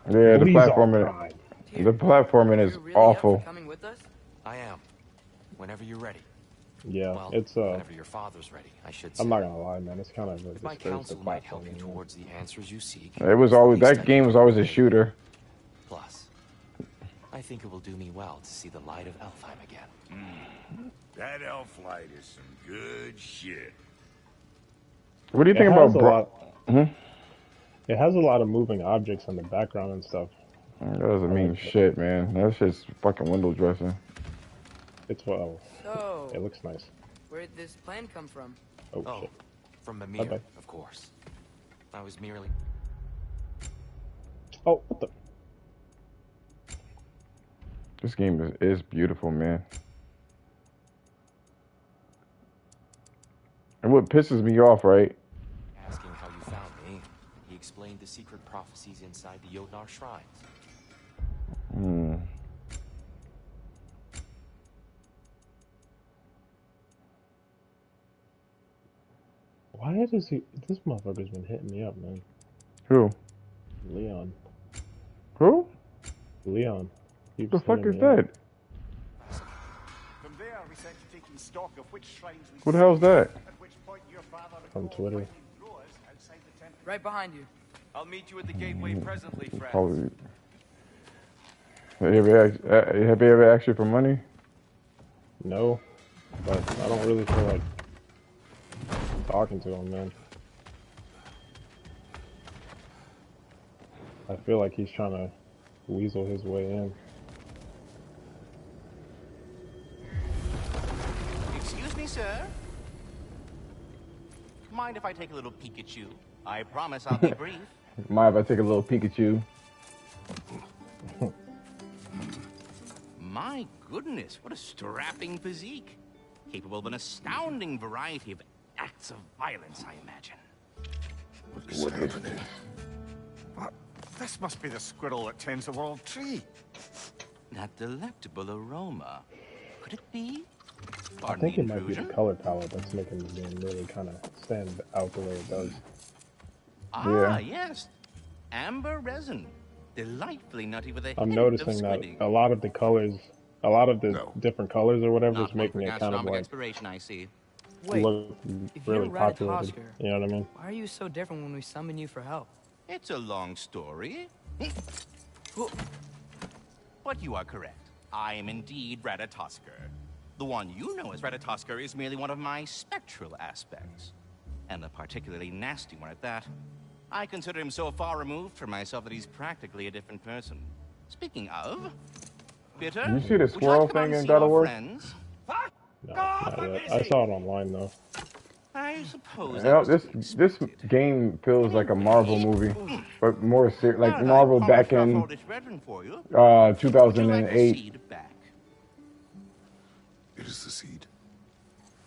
Yeah, Please the platforming is You really up for awful. coming with us? I am. Whenever you're ready. Yeah, Well, it's whenever your father's ready, I should say. I'm not gonna lie, man. It's kind of a If my disgrace to counsel might help you platforming. towards the answers you seek. It was it's the always least I that can game was do always to a aid you. shooter. Plus, I think it will do me well to see the light of Elfheim again. That elf light is some good shit. What do you It think has about a lot. Hmm? It has a lot of moving objects in the background and stuff. That doesn't I mean like that. shit, man. That's just fucking window dressing. It's well. So, It looks nice. where'd this plan come from? Oh, Oh, shit. from Mimir, Bye-bye. of course. I was merely... Oh, what the? This game is beautiful, man. And what pisses me off, right? asking how you found me. He explained the secret prophecies inside the Jotnar shrines. Hmm. Why does he? This motherfucker's been hitting me up, man. Who? Leon. Who? Leon. The fuck is that? From there, we set to taking stock of which shrines we What the hell's that? at which point your father From Twitter. outside the temple. Right behind you. I'll meet you at the gateway presently, friends. Probably. Have you ever asked you for money? No, but I don't really feel like talking to him, man. I feel like he's trying to weasel his way in. Excuse me, sir. Mind if I take a little peek at you? I promise I'll be brief. Mind if I take a little Pikachu? My goodness, what a strapping physique. Capable of an astounding variety of acts of violence, I imagine. What happening? What? This must be the squirrel that tends the world tree. That delectable aroma. Could it be? I Pardon think the it might be the intrusion? color palette that's making the game really kind of stand out the way it does. Ah, yes. Amber resin. Delightfully nutty with a I'm hint noticing of that squidding. a lot of the colors, a lot of the No. different colors or whatever Not is making one for it kind of gastronomic like exploration, I see. Wait, look if really you're populated. Ratatoskr, You know what I mean? why are you so different when we summon you for help? It's a long story. But you are correct. I am indeed Ratatoskr. The one you know as Ratatoskr is merely one of my spectral aspects. And a particularly nasty one at that. I consider him so far removed from myself that he's practically a different person. Speaking of... Bitter, You see the would you squirrel like to come thing and in see God of your War? friends? No, not yet. I saw it online though. I suppose You that know, was to be this expected. game feels like a Marvel movie, but more Now like that Marvel I've back polished off all in this reverend for you, would you like the 2008. seed back? It is the seed.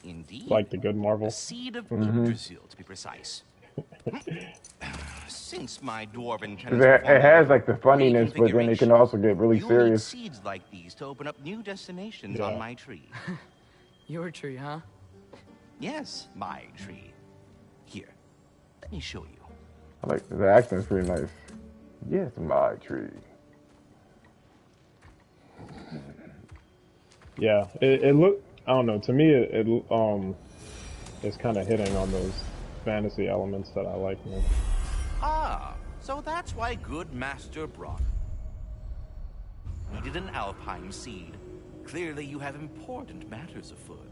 Indeed. Like the good The Marvel. seed of Yggdrasil, to be precise. Since my dwarven 'Cause it has like the funniness, but then it can also get really you need serious. seeds like these to open up new destinations Yeah. on my tree. Your tree, huh? Yes, my tree. Here, let me show you. I like the accent's pretty nice. Yes, my tree. Yeah, it look. I don't know. To me, it's kind of hitting on those fantasy elements that I like, man. Ah, so that's why good Master Brock needed an Alpine seed. Clearly, you have important matters afoot.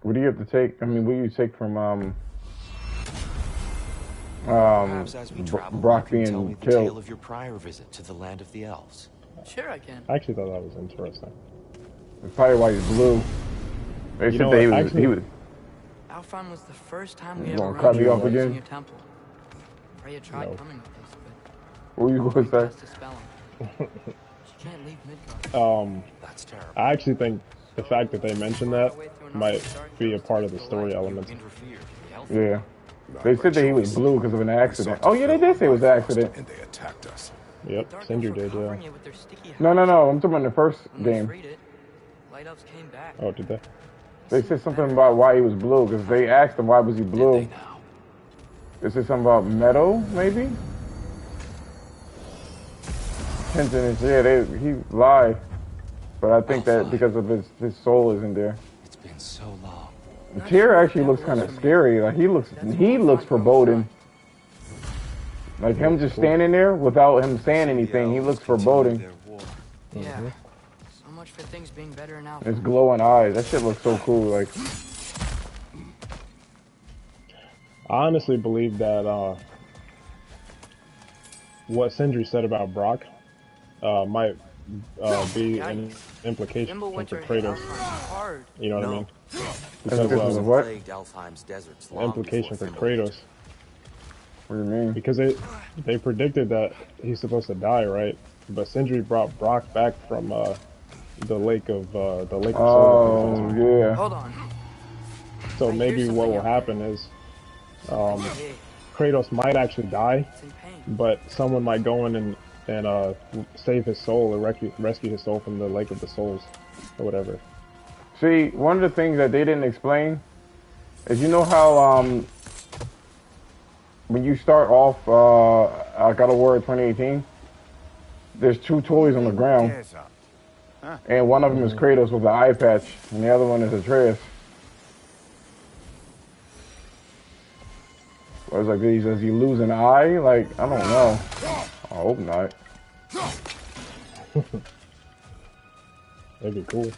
What do you have to take? I mean, what do you take from Perhaps as we travel, Brock you can tell me being the tale killed? of your prior visit to the land of the elves. Sure I can. I actually thought that was interesting. That's probably why he's blue. They You said know that what, he actually- was. Alfheim was the first time we You ever gonna ran cut me into off wolves in again? your temple. Freya tried No. coming with us, but What were you we going to cast say? a spell on her. She can't leave Midgard. That's terrible. I actually think the fact that they mentioned that might be a part of the story elements. Interfered. The elf Yeah. They said that he was blue because of an accident. Oh yeah, they did say it was an accident. And they attacked us. Yep, Dark Cinder elves were did, yeah. covering it with their sticky No, hide. I'm talking about the first When we game. freed it, light elves came back. Oh, did they? They said something about why he was blue because they asked him why was he Did blue. they now? They said something about metal, maybe. Tenderness, yeah, he lied. But I think that because of his soul isn't there. It's been so long. Tyr actually looks kind of scary. Like he looks foreboding. Like him just standing there without him saying anything, he looks foreboding. Yeah. So much for things being better now. His glowing eyes, that shit looks so cool. Like, I honestly believe that what Sindri said about Brock might be an implication for Kratos. You know what I mean? Because what? Implication for Kratos. What do you mean? Because they predicted that he's supposed to die, right? But Sindri brought Brock back from the lake of Soul. Oh yeah. Hold on. So maybe what will happen is Kratos might actually die, but someone might go in and save his soul or rescue his soul from the lake of the souls or whatever. See, one of the things that they didn't explain is, you know how when you start off I Got a Word 2018, there's 2 toys on the ground, and one of them is Kratos with the eye patch, and the other one is Atreus. I was like, does he lose an eye? Like, I don't know. I hope not. That'd be cool.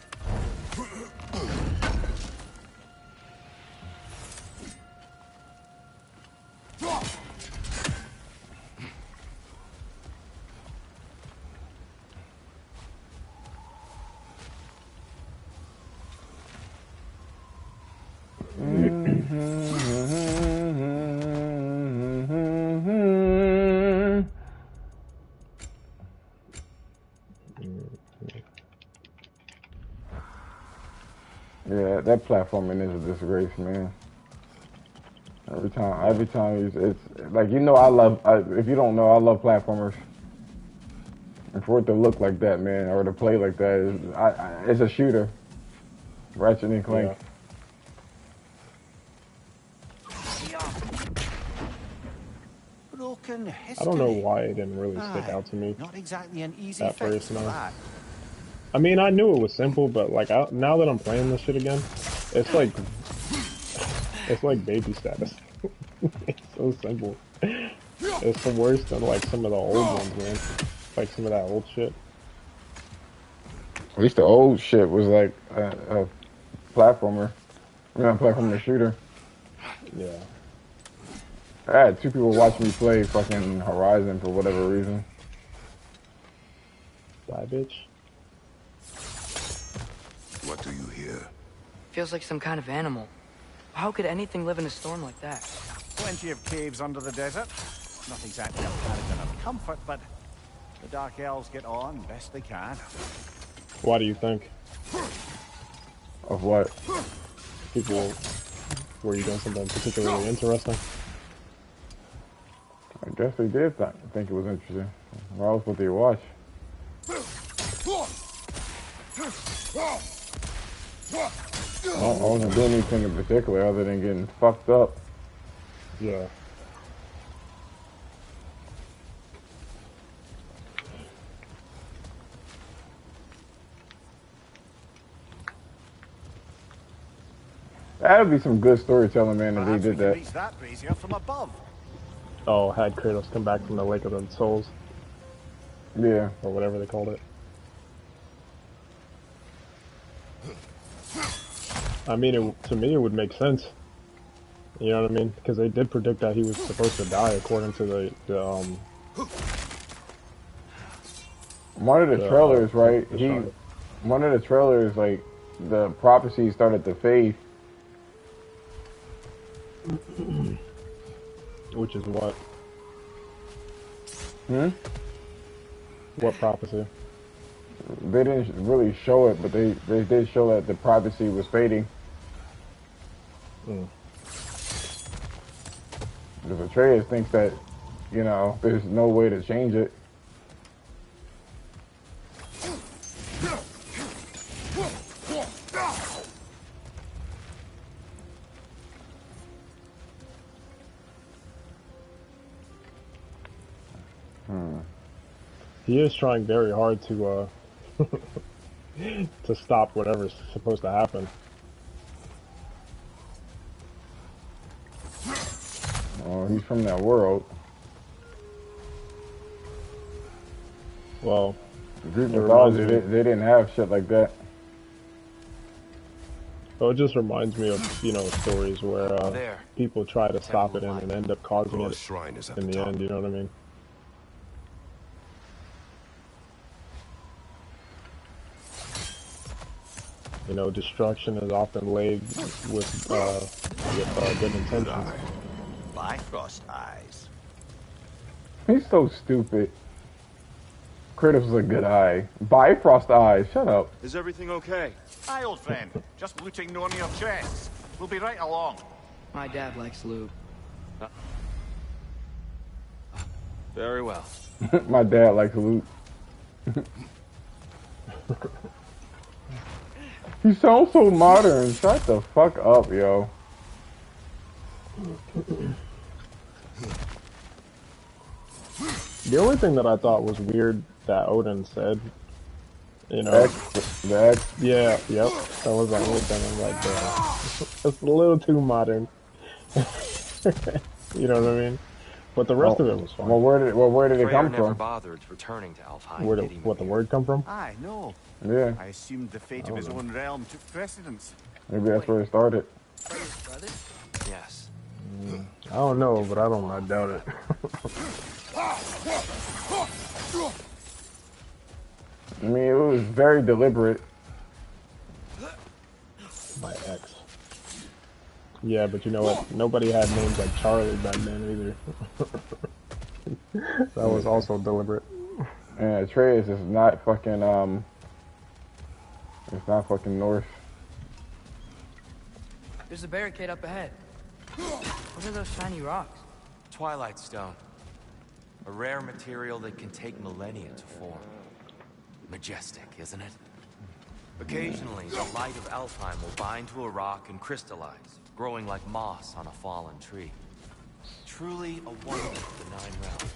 Yeah, that platforming is a disgrace, man. Every time it's like, you know, if you don't know, I love platformers. And for it to look like that, man, or to play like that, it's a shooter. Ratchet and Clank. Yeah. I don't know why it didn't really stick out to me Not exactly an easy at fix first. for that. I mean, I knew it was simple, but like now that I'm playing this shit again, it's like baby status. It's so simple. It's the worst than like some of the old ones, man. Like some of that old shit. At least the old shit was like a platformer. I mean, a platformer shooter. Yeah. I had 2 people watch me play fucking Horizon for whatever reason. Bye, bitch. What do you hear? Feels like some kind of animal. How could anything live in a storm like that? Plenty of caves under the desert. Not exactly a paradise of comfort, but the Dark Elves get on best they can. Why do you think? Of what? People were you doing something particularly interesting? I guess they did think it was interesting. Or else what they watch. I wasn't doing anything in particular other than getting fucked up. Yeah. That'd be some good storytelling, man, if they Perhaps we did can that. reach that brazier from above. Oh, had Kratos come back from the Lake of the Souls, Yeah. or whatever they called it. I mean, to me, it would make sense. You know what I mean? Because they did predict that he was supposed to die, according to one of the trailers, right? One of the trailers, like, the prophecy started to fade. Which is what? What prophecy? They didn't really show it, but they did show that the prophecy was fading. Because Atreus thinks that, you know, there's no way to change it. He is trying very hard to to stop whatever's supposed to happen. Oh, he's from that world. Well, Greek mythology, they didn't have shit like that. So it just reminds me of, you know, stories where people try to stop it and end up causing it in the end, you know what I mean? You know, destruction is often laid with good intentions. Bifrost eyes. He's so stupid. Kratos is a good eye. Bifrost eyes, shut up. Is everything okay? Aye, old friend. Just looting one of your chests. We'll be right along. My dad likes loot. Very well. My dad likes loot. He sounds so modern. Shut the fuck up, yo. The only thing that I thought was weird that Odin said, you know, yeah, yep, that was the only thing. I'm like, it's a little too modern. You know what I mean? But the rest of it was fine. Well, where did it come never from? bothered returning to Alfheim. What the word come from? Aye, no. Yeah. I assumed the fate of his own realm took precedence. Maybe that's where it started. Yes. I don't know, but I doubt it. I mean, it was very deliberate. My ex. Yeah, but you know what? Nobody had names like Charlie back then either. That was also deliberate. And Atreus is not fucking, it's not fucking Norse. There's a barricade up ahead. What are those shiny rocks? Twilight Stone. A rare material that can take millennia to form. Majestic, isn't it? Occasionally, the light of Alfheim will bind to a rock and crystallize, growing like moss on a fallen tree. Truly a wonder of the Nine Realms.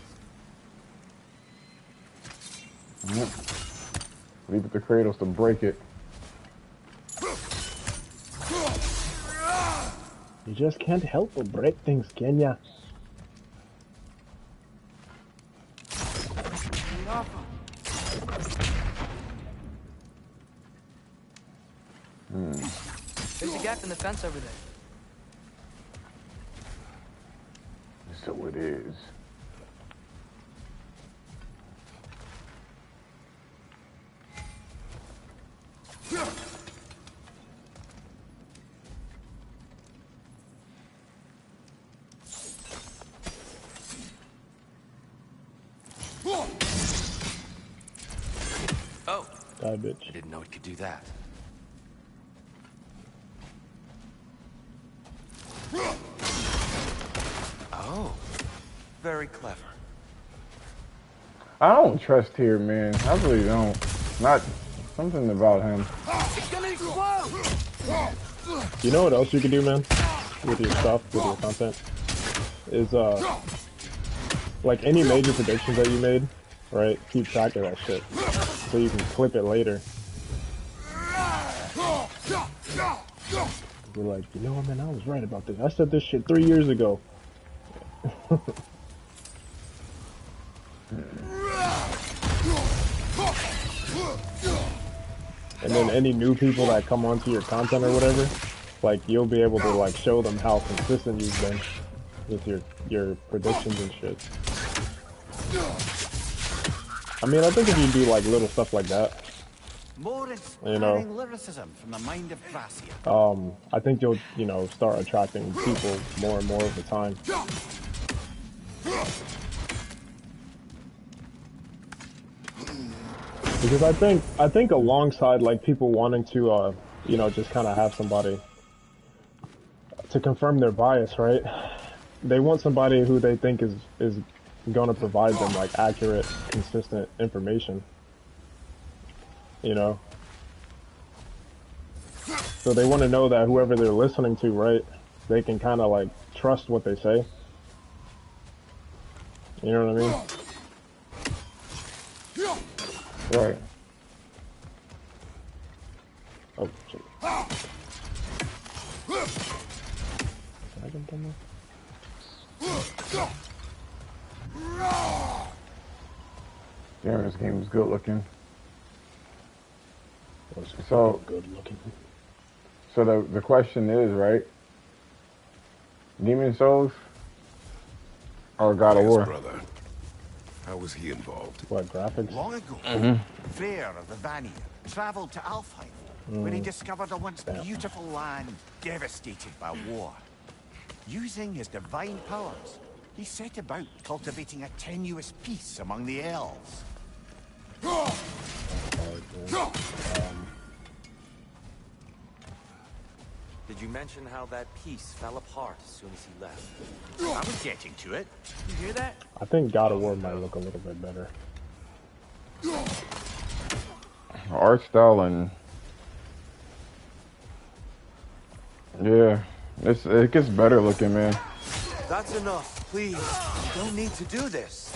Yep. Leave it to Kratos to break it. You just can't help but break things, can ya? There's a gap in the fence over there. So it is. Oh, Die, bitch. I didn't know it could do that. Oh, very clever. I don't trust here, man. I really don't. Not something about him. It's gonna explode! You know what else you can do, man? With your stuff, with your content? Is, like any major predictions that you made, right? Keep track of that shit. So you can clip it later. Be like, you know what, man, I was right about this. I said this shit 3 years ago. And then any new people that come onto your content or whatever, like you'll be able to like show them how consistent you've been with your predictions and shit. I mean, I think if you do like little stuff like that, More you know, lyricism from the mind of Gracia. I think you'll, you know, start attracting people more and more over time. Because I think alongside like people wanting to, you know, just kind of have somebody to confirm their bias, right? They want somebody who they think is going to provide them like accurate, consistent information. You know? So they want to know that whoever they're listening to, right, they can kind of like trust what they say. You know what I mean? Right. Oh, shit. Dragon Bummer? Damn, this game is good looking. So good looking. So the question is, right? Demon Souls or God of Yes, War? brother. How was he involved? What, graphics? Long ago, Freyr of the Vanir travelled to Alfheim, where he discovered a once beautiful land devastated by war. Using his divine powers, he set about cultivating a tenuous peace among the elves. Did you mention how that piece fell apart as soon as he left? I was getting to it. You hear that? I think God of War might look a little bit better. Art style and yeah, it gets better looking, man. That's enough, please. You don't need to do this.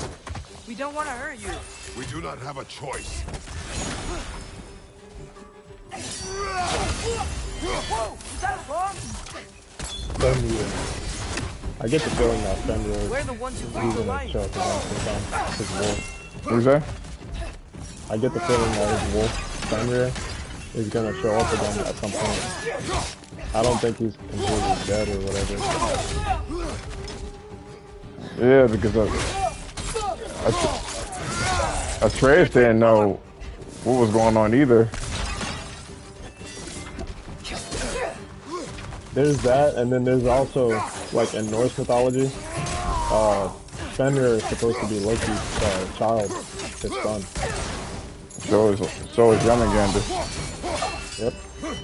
We don't want to hurt you. We do not have a choice. Whoa! Is that a bomb? Fenrir. I get the feeling that Fenrir We're the ones who is bring the gonna light. show up again sometime. His wolf. Who's that? I get the feeling that his wolf, Fenrir, is gonna show up again at some point. I don't think he's completely dead or whatever. Yeah, because Atreus didn't know what was going on either. There's that, and then there's also, like, in Norse mythology, Fenrir is supposed to be Loki's child, his son. So is Jormungandr.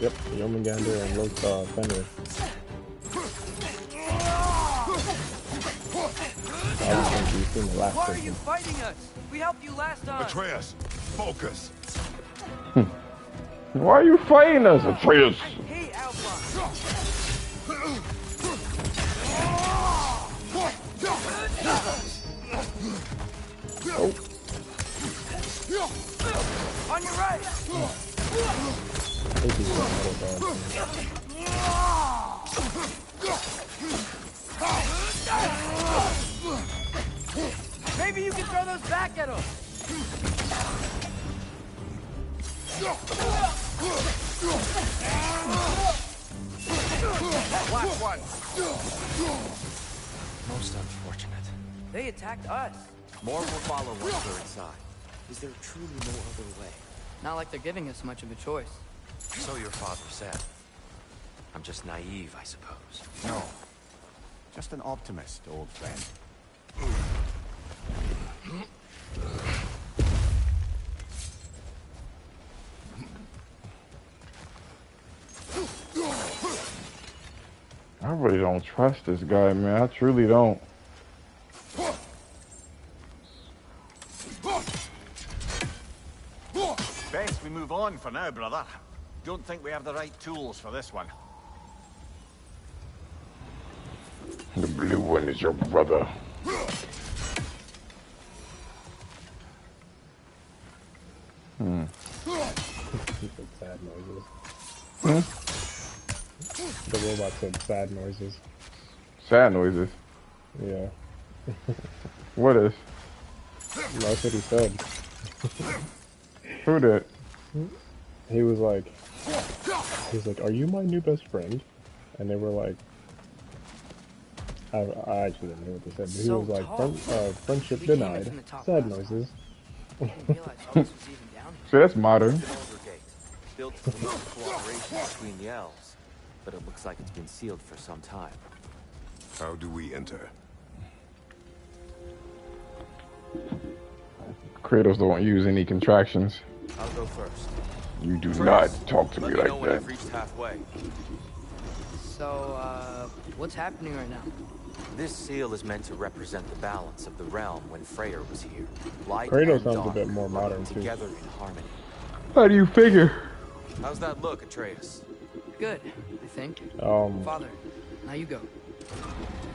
Yep, Jormungandr and Fenrir. I don't think you've seen the last Why are person. you fighting us? We helped you last time. Atreus, focus. Why are you fighting us, Atreus? I hate Alpha. On your right. This is not bad. Maybe you can throw those back at him. Last one. Most unfortunate. They attacked us. More will follow once we're inside. Is there truly no other way? Not like they're giving us much of a choice. So your father said. I'm just naive, I suppose. No. Just an optimist, old friend. I really don't trust this guy, man. I truly don't. Best we move on for now, brother. Don't think we have the right tools for this one. The blue one is your brother. He said sad noises. The robot said sad noises. Sad noises. Yeah. What is? That's what he said. Who did? He was like, are you my new best friend? And they were like, I actually didn't know what they said, but he So was like, tall. friendship We came in denied. from the top Sad last noises. I didn't realize all this was even down here. See, that's modern. An older gate, built to promote cooperation between the elves, but it looks like it's been sealed for some time. How do we enter? Kratos don't use any contractions. I'll go first. You do not talk to me Let me know like when that. I've reached halfway. So, what's happening right now? This seal is meant to represent the balance of the realm when Freyr was here. Light Kratos and sounds a dark bit more modern, working too. together in harmony. How do you figure? How's that look, Atreus? Good, I think. Um, Father, now you go.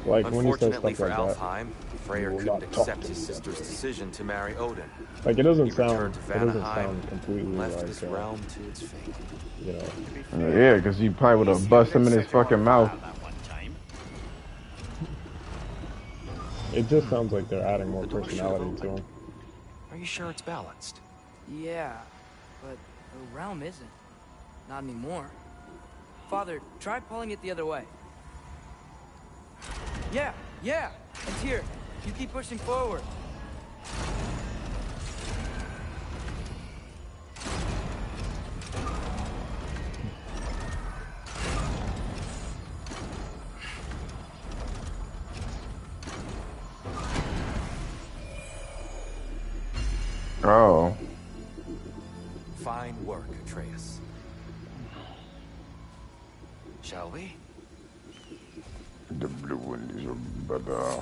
Like when he says Unfortunately stuff for like that. Alfheim, Freyr will couldn't not talk accept to his me that sister's way. decision to marry Odin. Like it He doesn't returned sound. to It doesn't Vanaheim sound completely and left like. this realm to its fate. You know. Yeah, because you probably would have bust him in his fucking mouth. It just sounds like they're adding more The door should have personality to opened. him. Are you sure it's balanced? Yeah, but the realm isn't. Not anymore. Father, try pulling it the other way. Yeah, it's here. You keep pushing forward. Oh. Fine work, Atreus. Shall we? The blue one is a better.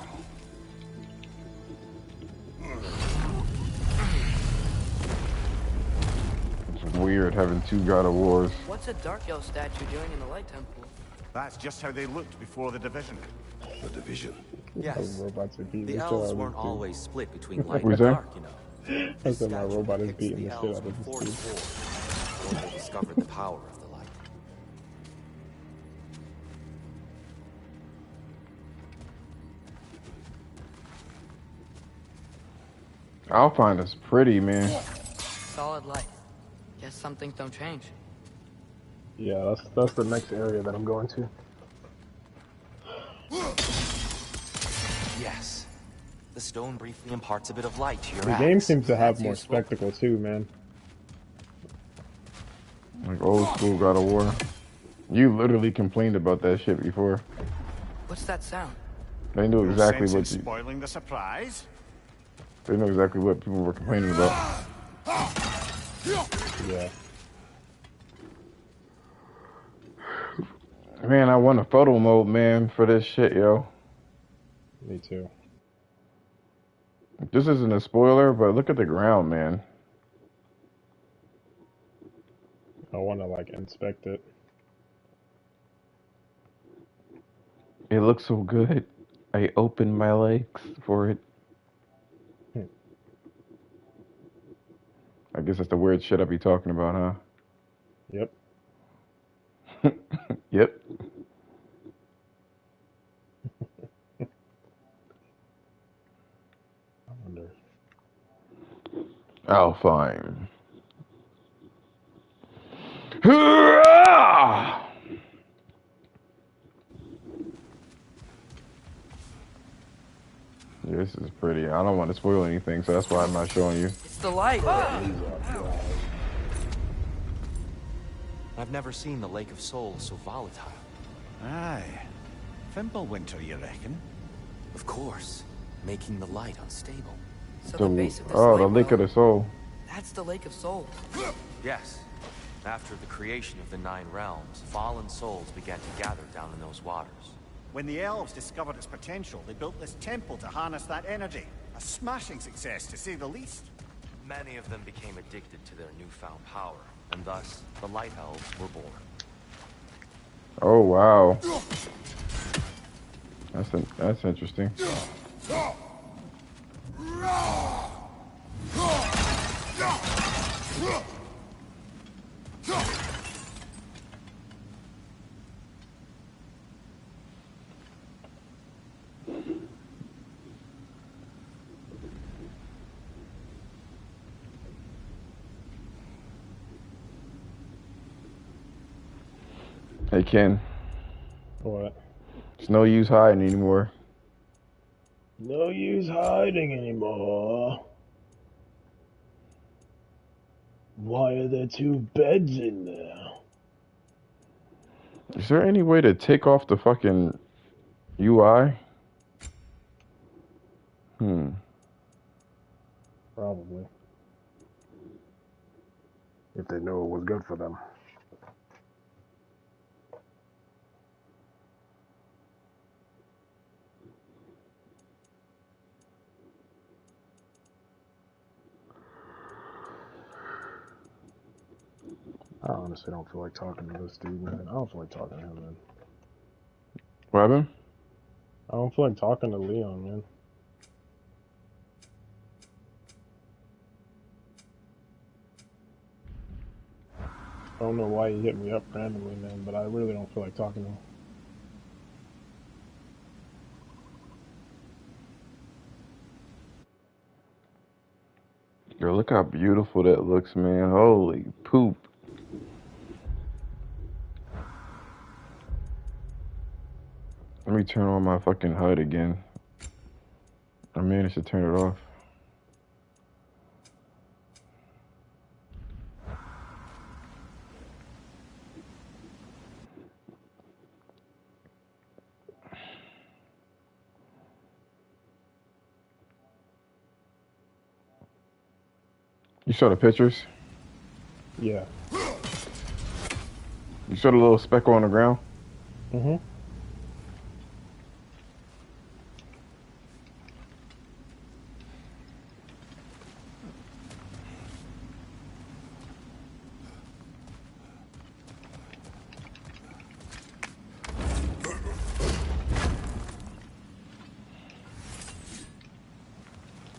It's weird having two God of Wars. What's a Dark Elf statue doing in the Light Temple? That's just how they looked before the division. The division. Yes. Robots are beating The the shit elves out of weren't this dude. always split between light What's and that? dark, you know. I This said my statue robot is depicts beating the the shit elves out of before this the dude. war, before they discovered the power of the light. I'll find us pretty, man. Solid light. Guess some things don't change. Yeah, that's the next area that I'm going to. Yes. The stone briefly imparts a bit of light to your The axe. game seems to have That's more useful. spectacle too, man. Like old school God of War. You literally complained about that shit before. What's that sound? They knew No exactly sense in what you, spoiling the surprise. they knew exactly what people were complaining about. Yeah. Man, I want a photo mode, man, for this shit, yo. Me too. This isn't a spoiler, but look at the ground, man. I want to like inspect it. It looks so good. I opened my legs for it. I guess that's the weird shit I be talking about, Yep. huh? Yep. I wonder. Oh, fine. Hurrah! Yeah, this is pretty. I don't want to spoil anything, so that's why I'm not showing you. It's the light. I've never seen the Lake of Souls so volatile. Aye. Fimbulwinter, you reckon? Of course, making the light unstable. So the base of this Oh, light the Lake of well, the Soul. that's the Lake of Souls. Yes. After the creation of the Nine Realms, fallen souls began to gather down in those waters. When the elves discovered its potential, they built this temple to harness that energy. A smashing success, to say the least. Many of them became addicted to their newfound power, and thus, the Light Elves were born. Oh, wow. That's interesting. Hey, Ken. What? It's no use hiding anymore. No use hiding anymore. Why are there two beds in there? Is there any way to take off the fucking UI? Probably. If they knew it was good for them. I honestly don't feel like talking to this dude, man. I don't feel like talking to him, man. What happened? I don't feel like talking to Leon, man. I don't know why he hit me up randomly, man, but I really don't feel like talking to him. Yo, look how beautiful that looks, man. Holy poop. Let me turn on my fucking HUD again. I managed to turn it off. You saw the pictures? Yeah. You saw the little speckle on the ground? Mm-hmm.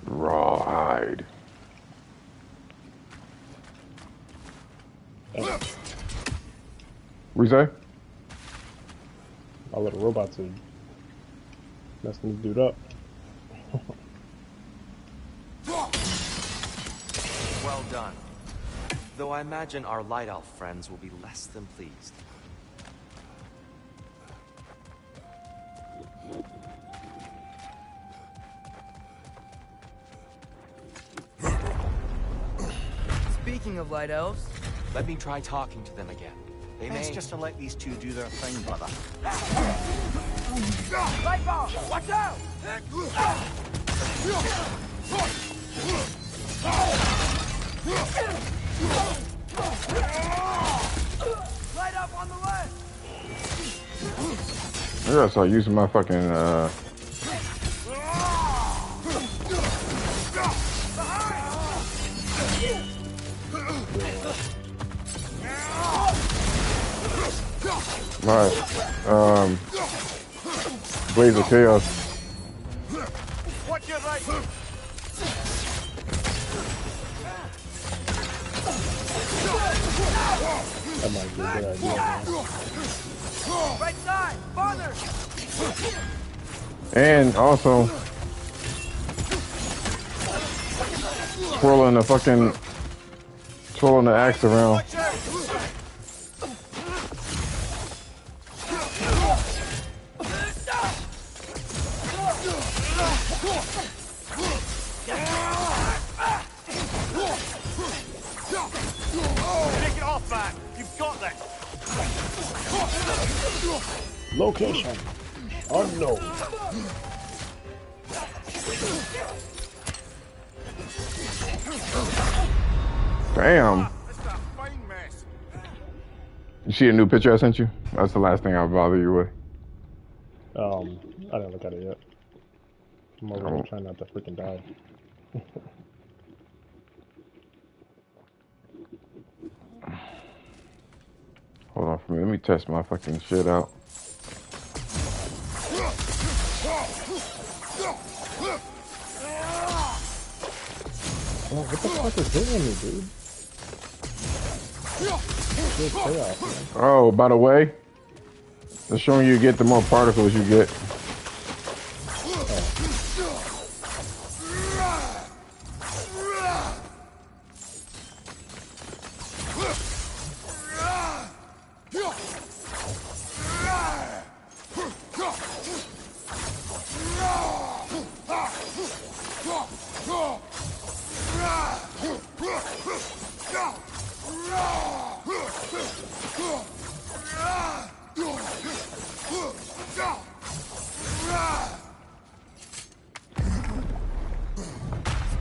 Rawhide. What you say? My little robots are messing this dude up. Well done. Though I imagine our Light Elf friends will be less than pleased. Speaking of light elves, Let me try talking to them again. They Best may... just to let these two do their thing, brother. light bulb, watch out! Light up on the left. I gotta start using my fucking my Blaze of Chaos. Watch your right. That might be a good idea, man. Right side, farther. And also twirling the axe around. Take it off, man. You've got this. Location unknown. Damn. That's a fine mess. You see a new picture I sent you? That's the last thing I'll bother you with. I didn't look at it yet. I'm over here trying not to freaking die. Hold on for me. Let me test my fucking shit out. Oh, what the fuck is hitting me, dude? Good chaos, man. Oh, by the way, the stronger you get, the more particles you get.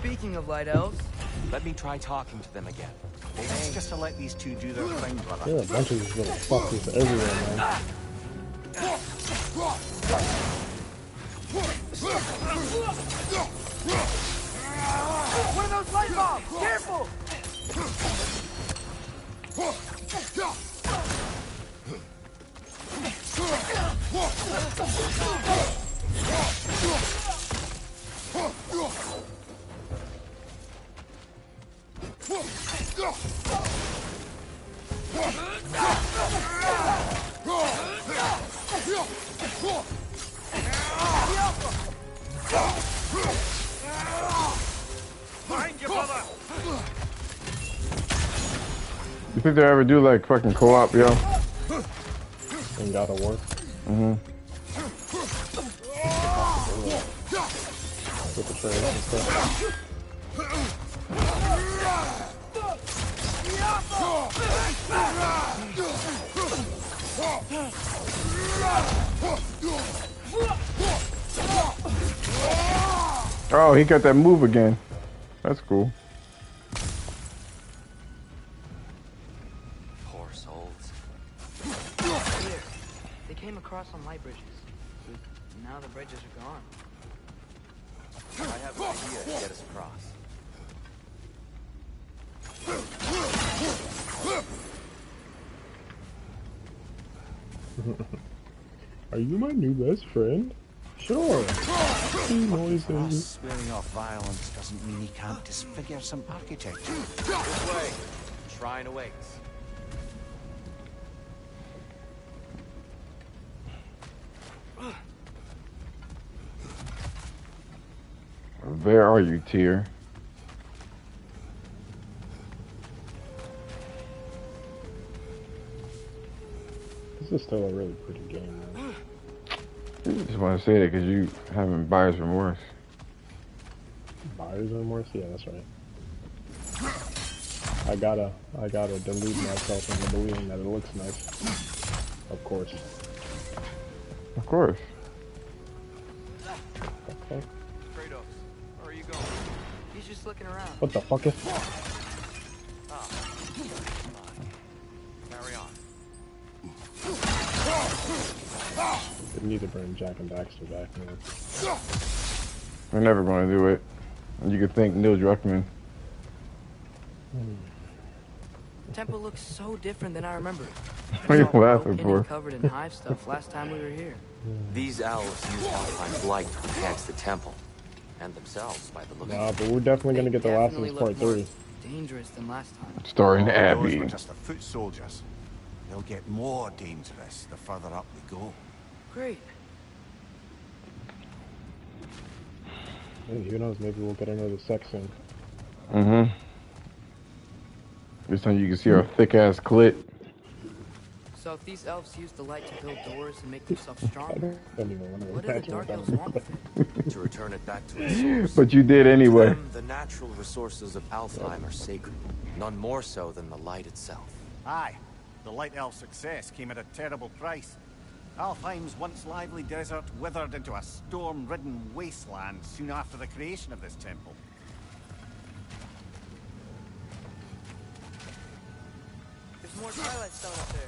Speaking of light elves, Let me try talking to them again. They Best may... just to let these two do their thing, brother. There are a bunch of these little fuckers everywhere, man. one of those light bulbs. Careful! Find your brother! You think they ever do like fucking co-op, yo? And gotta work. With the trains and stuff. Oh, he got that move again. That's cool. Poor souls. Here, they came across on light bridges. Now the bridges are gone. I have an idea to get us across. Are you my new best friend? Sure. Noises. Swearing off violence doesn't mean he can't disfigure some architecture. This way. Shrine awaits. Where are you, Tyr? This is still a really pretty game, man. I just want to say that because you having buyer's remorse. Buyer's remorse? Yeah, that's right. I gotta delude myself into believing that it looks nice. Of course. Of course. Okay. Kratos, where are you going? He's just looking around. What the fuck is? Carry on. They need to bring Jack and Daxter back, man. We're never going to do it. And you could thank Neil Druckmann. The temple looks so different than I remember. What are you It was all laughing broken for? and covered in hive stuff last time we were here. These elves use Alpine's light to enhance the temple. And themselves by the look Nah, of but we're definitely gonna get the last Definitely one's part look more 3. dangerous than last time. Starring Those Abby. were just the foot soldiers. They'll get more dangerous the further up we go. Great. Hey, who knows? Maybe we'll get another sex scene. Mm-hmm. This time you can see our thick-ass clit. So if these elves use the light to build doors and make themselves I stronger, don't even want to what do the imagine dark what elves that want with it? to return it back to its source. But you did To anyway. them, the natural resources of Alfheim are sacred, none more so than the light itself. Aye, the Light Elf success came at a terrible price. Alfheim's once lively desert withered into a storm-ridden wasteland soon after the creation of this temple. There's more Twilight Stone up there.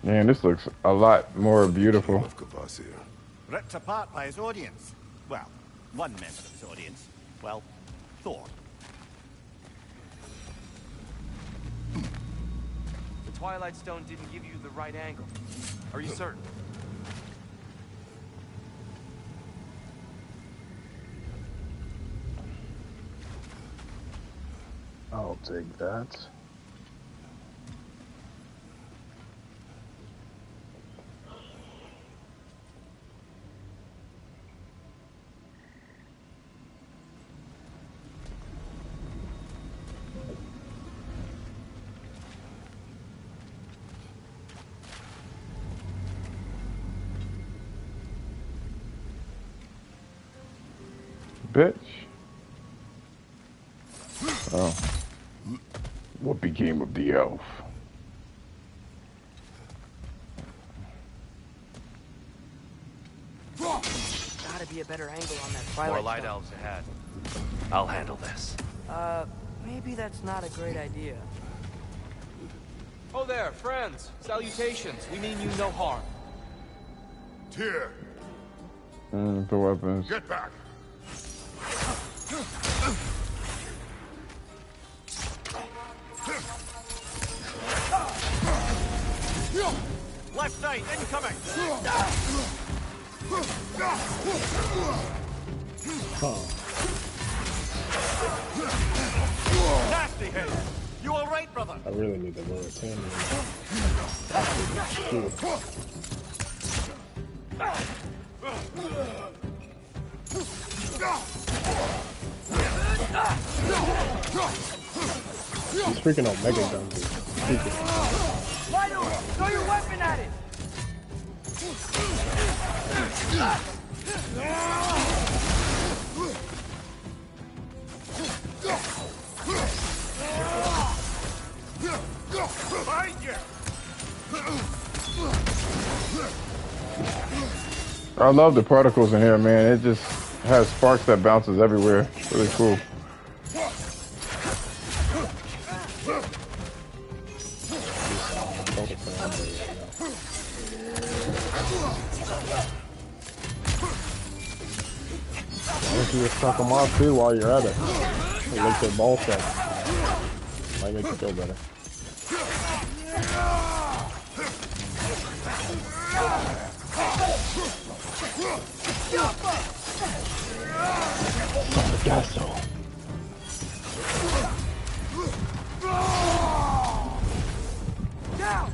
Man, this looks a lot more beautiful. Of Kvasir. Ripped apart by his audience. Well, one member of his audience. Well, Thor. The Twilight Stone didn't give you the right angle. Are you certain? I'll take that. Bitch. Oh. What became of the elf? Gotta be a better angle on that More Twilight light Stone. elves ahead. I'll handle this. Maybe that's not a great idea. Oh there, friends. Salutations. We mean you no harm. Tyr, The weapons. get back. Left side, incoming! Nasty head! You alright, brother? I really need the lower 10. These freaking Omega guns are stupid. Throw your weapon at it! I love the particles in here, man. It just has sparks that bounces everywhere. Really cool. Why don't you just suck them off too while you're at it? It makes their ball set. Might make you feel better. Gasso. Down!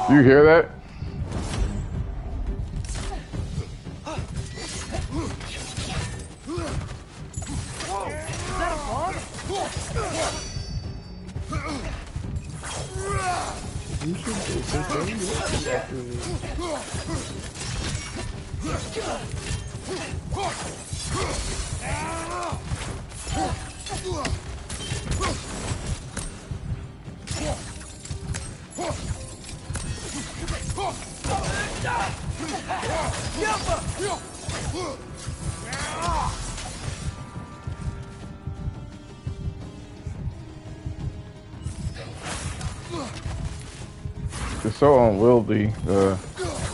You hear that? It's so unwieldy to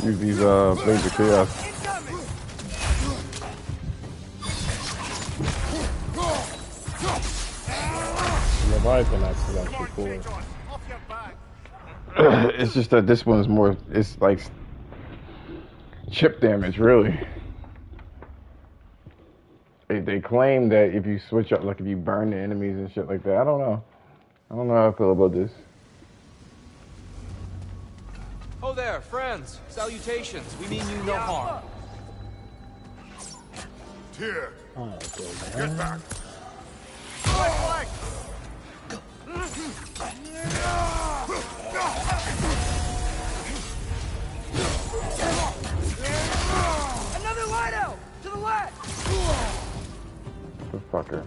use these blades of chaos. Leviathan is actually cooler. It's just that this one's more, it's like chip damage, really. They claim that if you switch up, like if you burn the enemies and shit like that, I don't know. I don't know how I feel about this. Oh there, friends. Salutations. We mean you no harm. Here, Oh, okay, get back. Another light out! To the left! The fucker.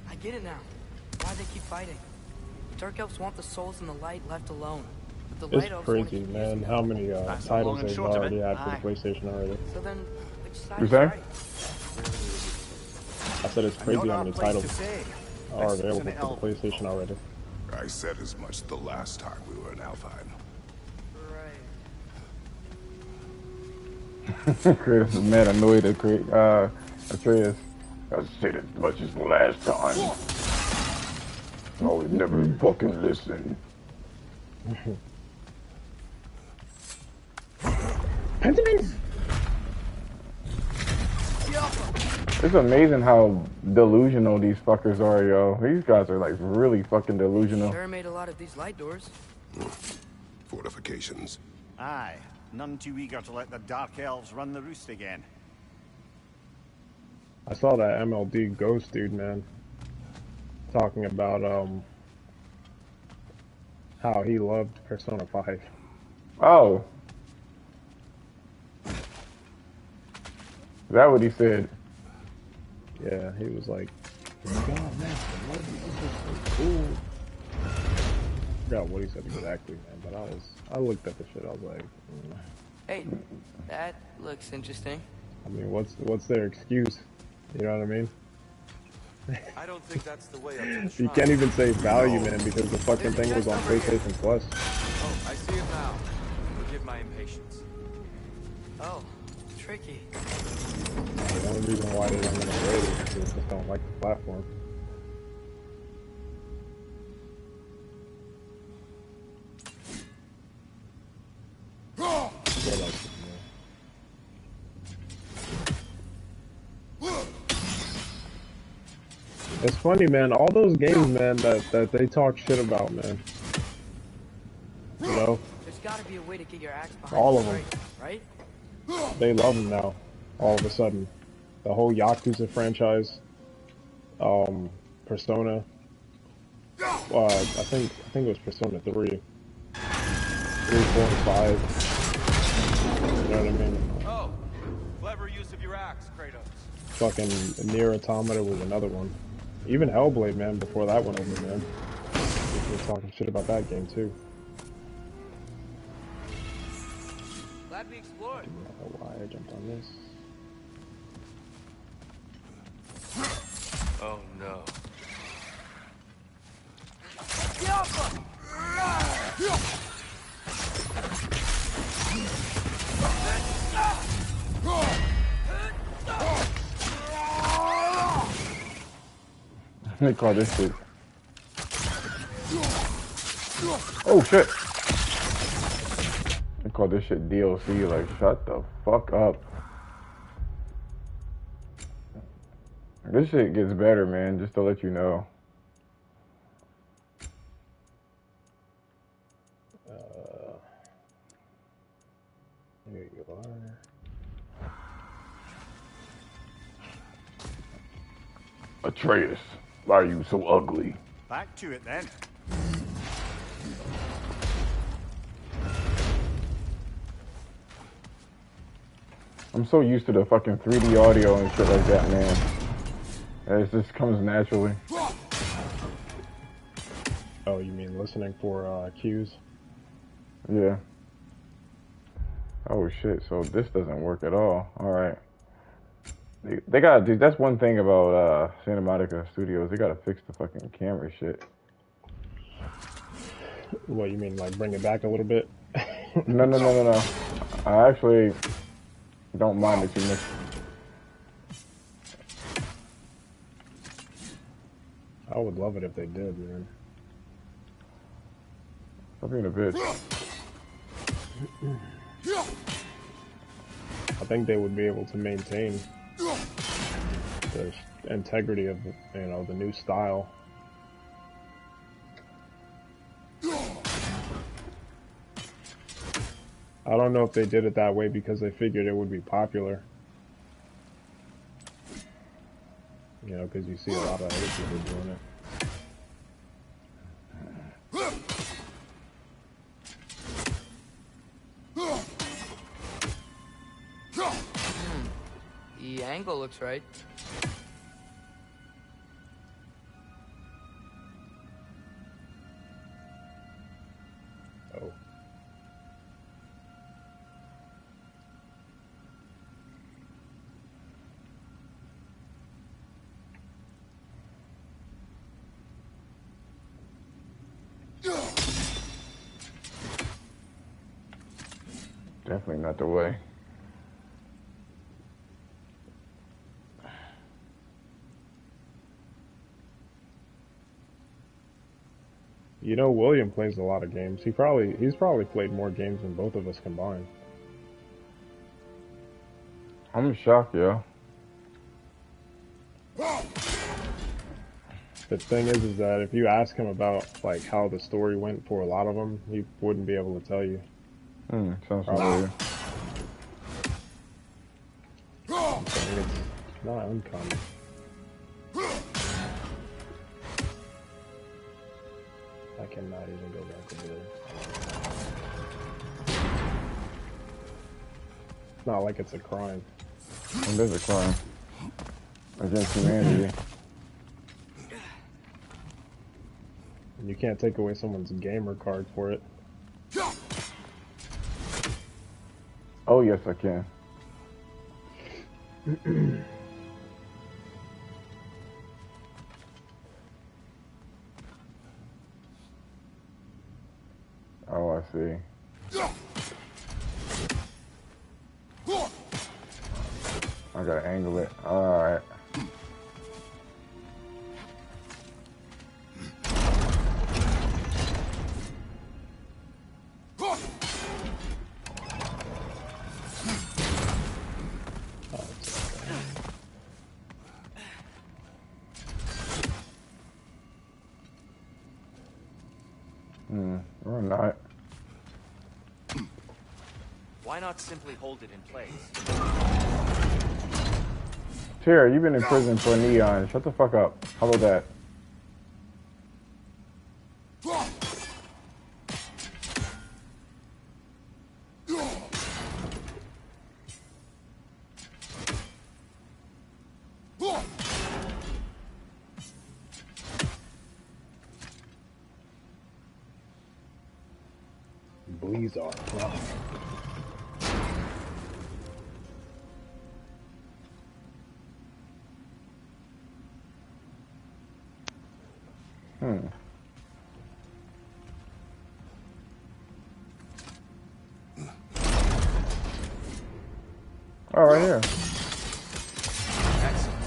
I get it now. Why they keep fighting. Dark elves want the souls in the light left alone. But the light It's elves want to crazy, keep man, using how them. many That's the long titles and they've short of already it. had for Aye. the PlayStation already. So then, which side You is say? right? I said it's crazy how many titles say. are This is an available for the PlayStation already. I said as much the last time we were in Alfheim. Right. Kratos is mad annoyed at Atreus. I said as much as the last time. I would never fucking listen. It's amazing how delusional these fuckers are, yo. These guys are like really fucking delusional. Sure made a lot of these light doors. Fortifications. Aye, None too eager to let the Dark Elves run the roost again. I saw that MLD Ghost dude, man, talking about how he loved Persona 5. Oh. Is that what he said? Yeah, he was like, God, man, this is so cool. I forgot what he said exactly, man, but I looked at the shit, I was like, Hey, that looks interesting. I mean, what's their excuse? You know what I mean? I don't think that's the way up to the You shrine. can't even say value, man, because the fucking thing was on PlayStation Plus. Oh, I see it now. Forgive my impatience. Oh, tricky. The only reason why they don't want to rate it is because they just don't like the platform. What else? It's funny, man. All those games, man, that they talk shit about, man. You know, There's gotta be a way to get your axe behind all the of them. right? They love them now. All of a sudden, the whole Yakuza franchise, Persona. I think it was Persona 3, 3, 4, and 5. You know what I mean? Oh, clever use of your axe, Kratos. Fucking Nier Automata was another one. Even Hellblade, man, before that went over, man. People were talking shit about that game, too. Glad we explored. I don't know why I jumped on this. Oh no. They call this shit. Oh shit. They call this shit DLC. Like, shut the fuck up. This shit gets better, man, just to let you know. Here you are. Atreus, why are you so ugly? Back to it then. I'm so used to the fucking 3D audio and shit like that, man. It just comes naturally. Oh, you mean listening for cues? Yeah. Oh shit, so this doesn't work at all. Alright. They gotta do, that's one thing about Santa Monica Studios, they gotta fix the fucking camera shit. What, you mean like bring it back a little bit? No. I actually don't mind it too much. I would love it if they did, man. I'm being a bitch. I think they would be able to maintain the integrity of, you know, the new style. I don't know if they did it that way because they figured it would be popular. You know, because you see a lot of other people doing it. The angle looks right. Oh. Definitely not the way. You know, William plays a lot of games. He's probably played more games than both of us combined. I'm shocked, yo. The thing is that if you ask him about like how the story went for a lot of them, he wouldn't be able to tell you. Sounds familiar. It's not uncommon. I cannot even go back over there. It's not like it's a crime. It is a crime against humanity. And you can't take away someone's gamer card for it. Oh yes, I can. Oh, I see. I gotta angle it. Alright. Or not. Why not simply hold it in place? Tara, you've been in prison for Neon. Shut the fuck up. How about that? Blizzard. Wow. Oh, right here. Excellent.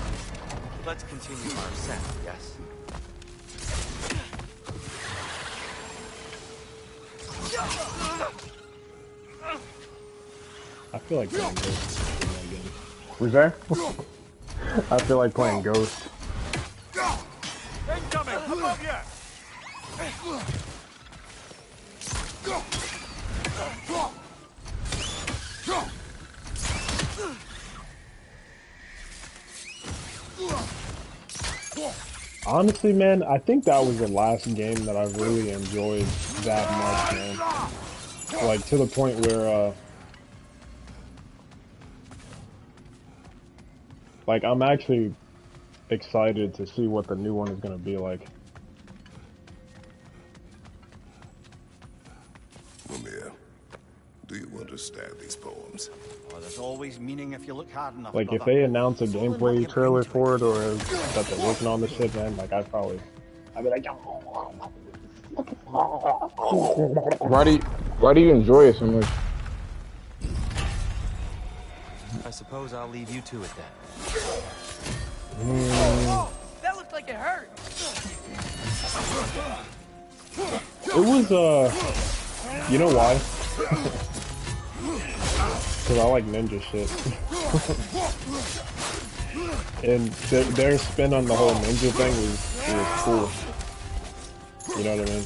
Let's continue our ascent, yes? I feel like playing Ghost. Who's there? I feel like playing Ghost. Incoming! Above you! Honestly, man, I think that was the last game that I really enjoyed that much, man. Like, to the point where, like, I'm actually excited to see what the new one is gonna be like. Mumia, do you understand these poems? Oh, there's always meaning if you look hard enough. Like, if brother. they announce a It's all in what gameplay you trailer bring to for it, or that they're working on the shit, man, like, I'd be like, Why do you enjoy it so much? I suppose I'll leave you to it then. Oh, that looked like it hurt. it was, you know why? Because I like ninja shit. And their spin on the whole ninja thing was cool. You know what I mean?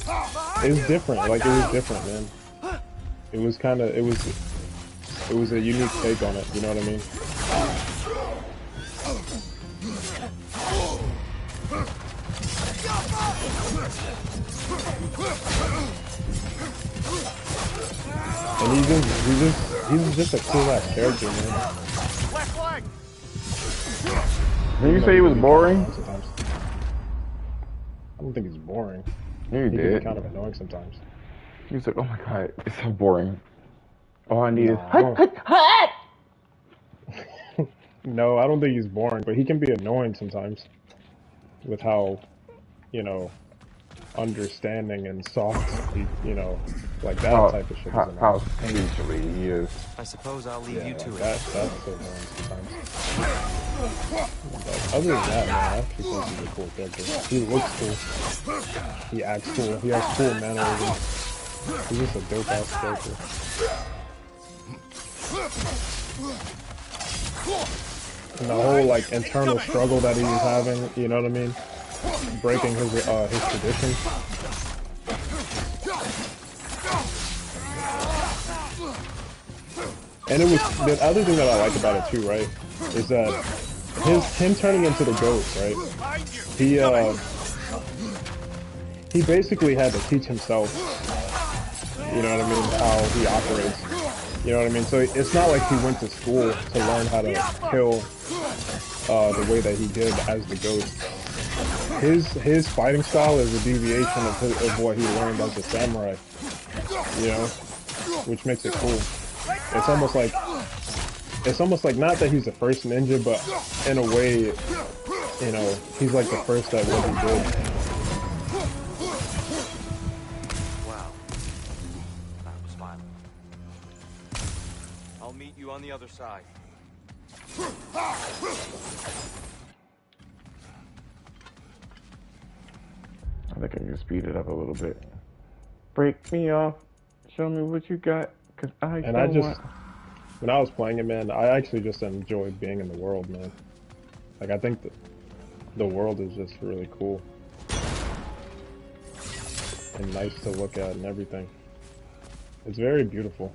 It was different. Like, it was different, man. It was kind of, it was a unique take on it. You know what I mean? And he's just a cool ass character, man. Left leg! Did you say he was boring? Sometimes. I don't think he's boring. You He can be did. kind of annoying sometimes. He was like, oh my god, it's so boring. All I need is No, I don't think he's boring, but he can be annoying sometimes. With how, you know, understanding and soft, you know, like that type of shit is annoying. how spiritually he is. I suppose I'll leave Yeah, you to like it. that's so annoying sometimes. But other than that, man, I actually think he's a cool character. He looks cool. He acts cool. He has cool mannerisms. He's just a dope ass character. And the whole like internal struggle that he was having, you know what I mean? Breaking his tradition. And it was the other thing that I like about it too, right? Is that him turning into the ghost, right? He basically had to teach himself, you know what I mean, how he operates. You know what I mean? So it's not like he went to school to learn how to kill the way that he did as the ghost. His fighting style is a deviation of what he learned as a samurai. You know, which makes it cool. It's almost like not that he's the first ninja, but in a way, you know, he's like the first at what he did. Wow. That was violent. I'll meet you on the other side. I think I can speed it up a little bit. Break me off. Show me what you got, cause I don't want. When I was playing it, man, I actually just enjoyed being in the world, man. Like, I think the world is just really cool. And nice to look at and everything. It's very beautiful.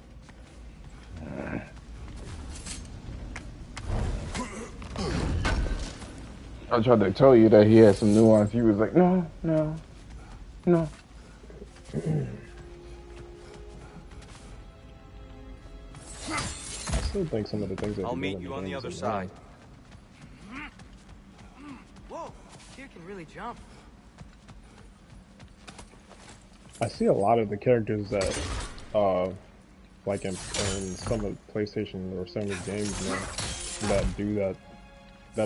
I tried to tell you that he had some nuance. He was like, no. I still think some of the things that I'll meet you on the other side. Whoa, you can really jump. I see a lot of the characters that, like in some of the PlayStation or Sony games, man, that do that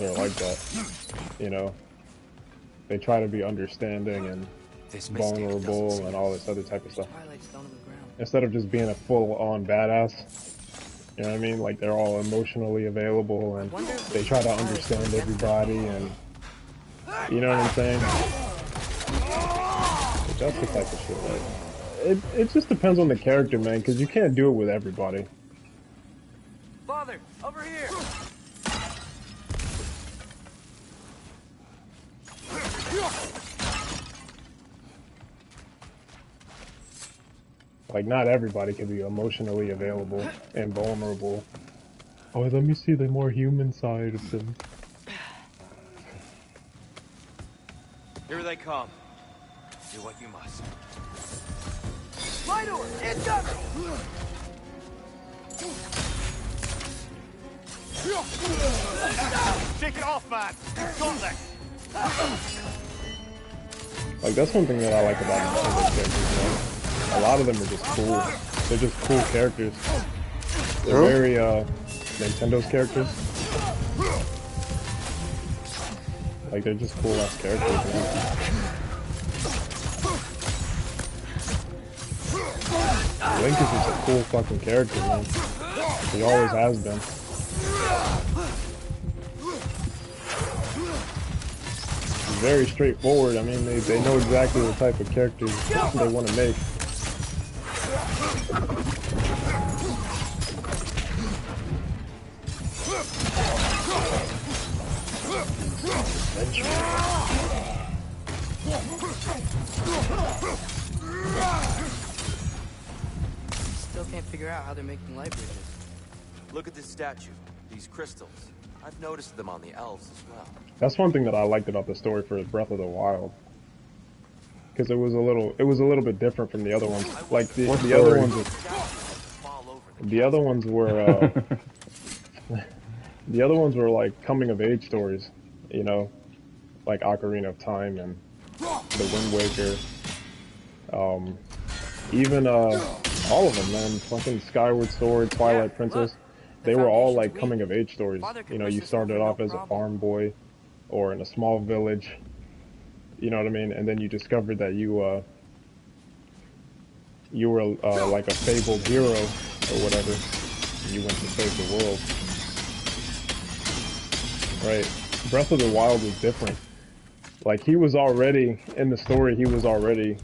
are like that. You know, they try to be understanding and vulnerable and all this other type of stuff. Instead of just being a full-on badass. You know what I mean? Like, they're all emotionally available and they try to understand everybody and... You know what I'm saying? But that's the type of shit, like... It just depends on the character, man, because you can't do it with everybody. Father, over here! Like, not everybody can be emotionally available and vulnerable. Oh, let me see the more human side of them. Here they come. Do what you must. Fly door! Incoming! Shake it off, man! Got this! Like, that's one thing that I like about Nintendo characters, man. A lot of them are just cool. They're just cool characters. They're very, Nintendo's characters. Like, they're just cool-ass characters, man. Link is just a cool fucking character, man. He always has been. He's very straightforward. I mean, they know exactly the type of characters they want to make. Still can't figure out how they're making light bridges. Look at this statue. These crystals. I've noticed them on the elves as well. That's one thing that I liked about the story for Breath of the Wild. Because it was a little bit different from the other ones. Like the other ones were the other ones were like coming of age stories, you know, like Ocarina of Time and The Wind Waker. Even all of them, man. Fucking Skyward Sword, Twilight Princess. They were all like coming of age stories. You know, you started off as a farm boy or in a small village. You know what I mean? And then you discovered that you were like a fabled hero or whatever. And you went to save the world. Right. Breath of the Wild was different. Like, he was already, in the story, he was already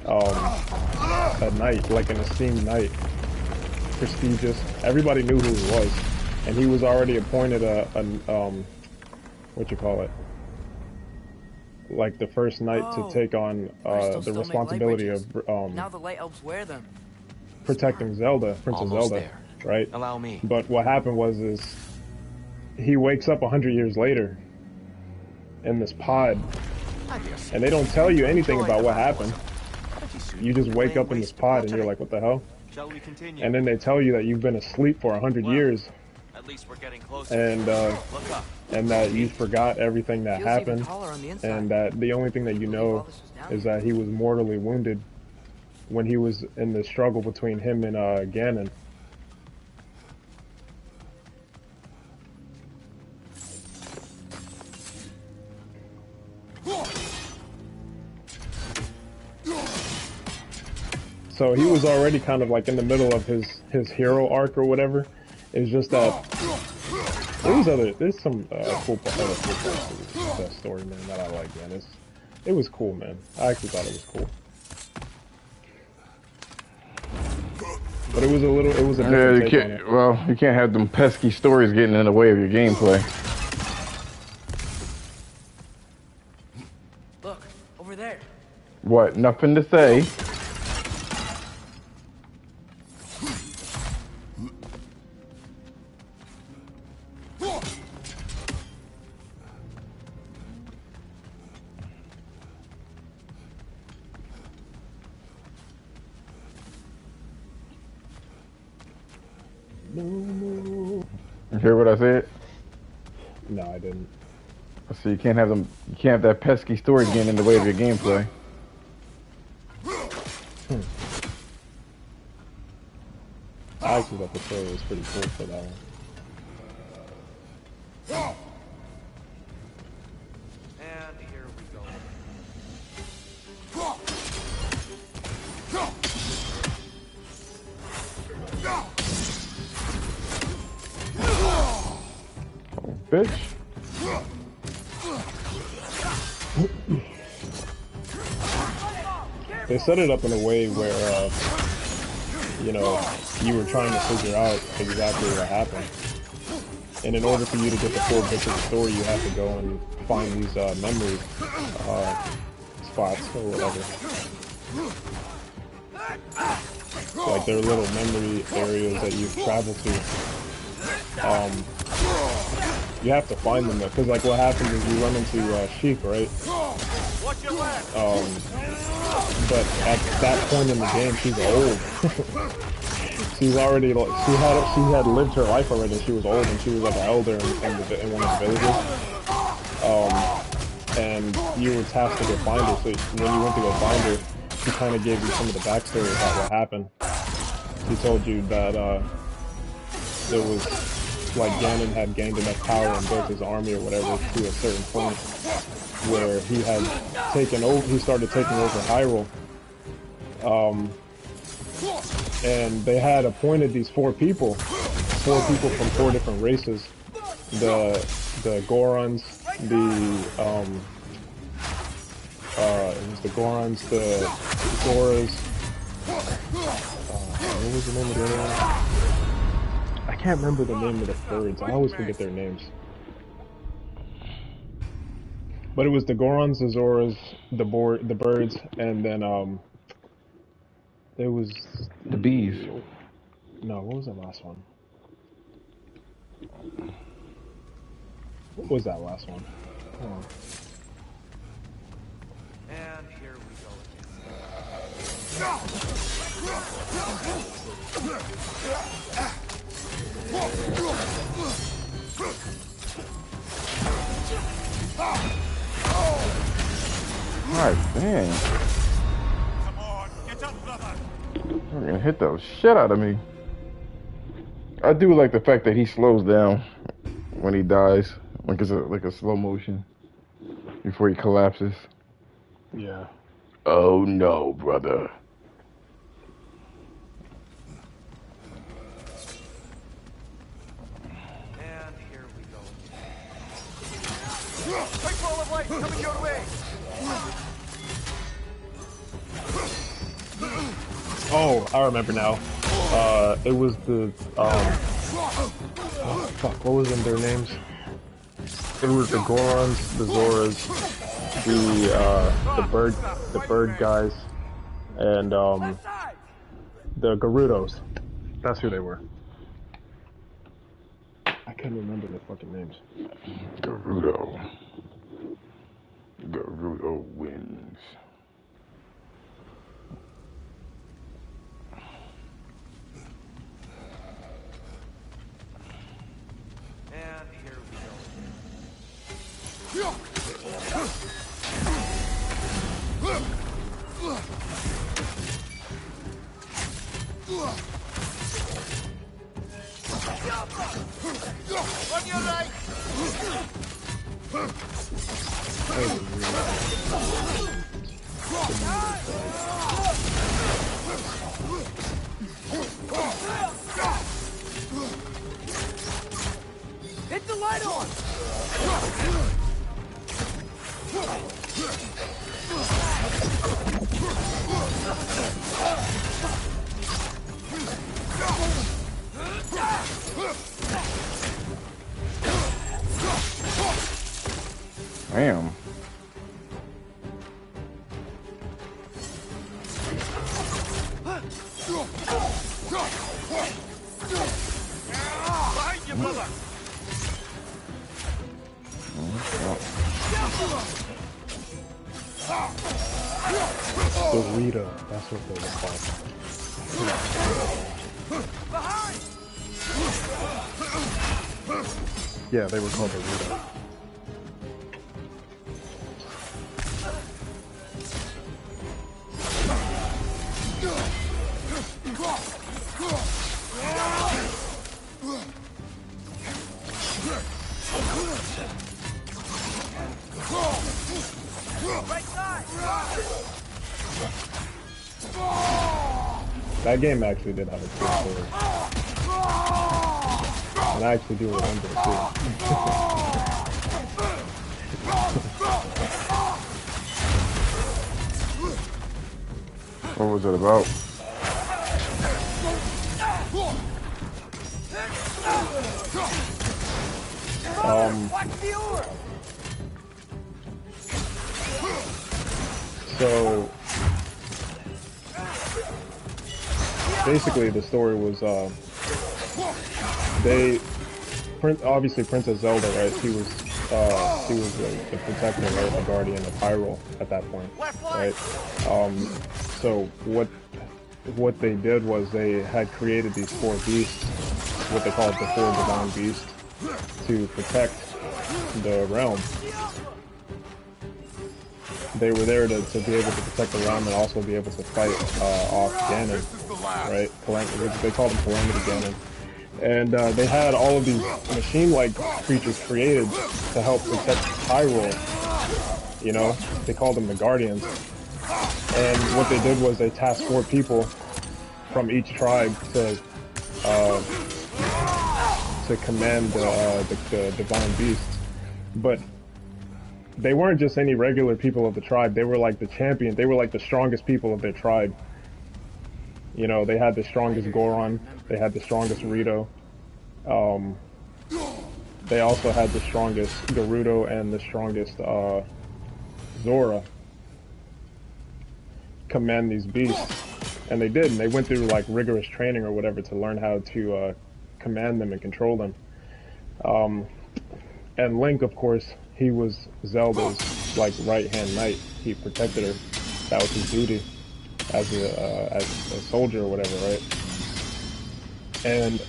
a knight, like an esteemed knight. Prestigious. Everybody knew who he was. And he was already appointed what you call it? Like the first knight to take on the responsibility of now the light elves wear them. protecting Zelda, Princess Almost Zelda. there. right? Allow me. But what happened was he wakes up 100 years later in this pod, and they don't tell you anything about what happened. You just wake up in this pod and you're like, what the hell? Shall we continue? And then they tell you that you've been asleep for 100 years, At least we're getting closer. and that you forgot everything that Feels even happened, taller on the inside. and that the only thing that you know is that he was mortally wounded when he was in the struggle between him and Ganon. So he was already kind of like in the middle of his hero arc or whatever. It's just that there's some cool parts to that story, man, that I like, man. It was cool, man. I actually thought it was cool. But it was a different take on it. Well, you can't have them pesky stories getting in the way of your gameplay. Look, over there. What? Nothing to say. You hear what I said? No, I didn't. So you can't have that pesky story getting in the way of your gameplay. I actually thought the story was pretty cool for that one. And here we go. Bitch. They set it up in a way where, you know, you were trying to figure out exactly what happened. And in order for you to get the full picture of the story, you have to go and find these memory spots or whatever. Like they're little memory areas that you've traveled to. You have to find them though, because like what happens is you run into Sheik, right? But at that point in the game, she's old. She's already like she had lived her life already. She was old and she was like an elder in one of the villages. And you were tasked to go find her. So when you went to go find her, she kind of gave you some of the backstory about what happened. She told you that there was like Ganon had gained enough power and built his army or whatever to a certain point where he had taken over. He started taking over Hyrule. And they had appointed these four people from four different races. The Gorons, it was the Gorons, the Zoras. What was the name of the other one? I can't remember the name of the birds. I always forget their names. But it was the Gorons, the Zoras, the birds, and then it was the bees. No, what was the last one? What was that last one? Hold on. And here we go Alright, dang. Come on, get up, brother. You're gonna hit the shit out of me. I do like the fact that he slows down when he dies, like it's like a slow motion before he collapses. Yeah. Oh no, brother. And here we go. Quick ball of light coming your way. Oh, I remember now. It was the oh fuck, what was their names? It was the Gorons, the Zoras, the bird guys, and the Gerudos. That's who they were. can't remember their fucking names. Gerudo. Gerudo wins. And here we go. On your right. Hit the light on! Damn. Behind you, brother! Dorito, that's what they were called. Yeah, they were called Dorito. That game actually did have a cool story. And I actually do remember it too. What was it about? So basically the story was obviously Princess Zelda, right? She was the protector, right? The guardian of Hyrule at that point, right? So what they did was they had created these four beasts, what they called the four divine beasts, to protect the realm. They were there to be able to protect the realm and also be able to fight off Ganon, right? They called him Calamity Ganon. And they had all of these machine-like creatures created to help protect Hyrule. You know, they called them the Guardians. And what they did was they tasked 4 people from each tribe to command the divine beasts. But they weren't just any regular people of the tribe. They were like the champion. They were like the strongest people of their tribe. You know, they had the strongest Goron. They had the strongest Rito. They also had the strongest Gerudo and the strongest Zora command these beasts. And they did. And they went through like rigorous training or whatever to learn how to command them and control them. And Link, of course, he was Zelda's like right-hand knight. He protected her. That was his duty as a soldier or whatever, right? And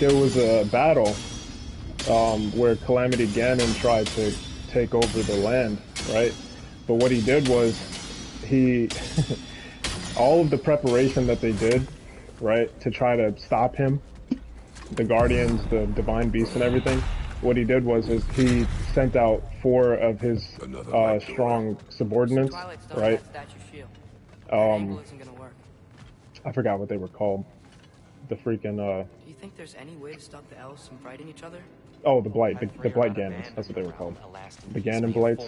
there was a battle where Calamity Ganon tried to take over the land, right? But what he did was all of the preparation that they did, right, to try to stop him, the Guardians, the Divine Beasts and everything, what he did was he sent out 4 of his strong subordinates, right? I forgot what they were called. The freaking Do you think there's any way to stop the elves from fighting each other? oh, the Blight Ganons, that's what they were called. The Ganon Blights.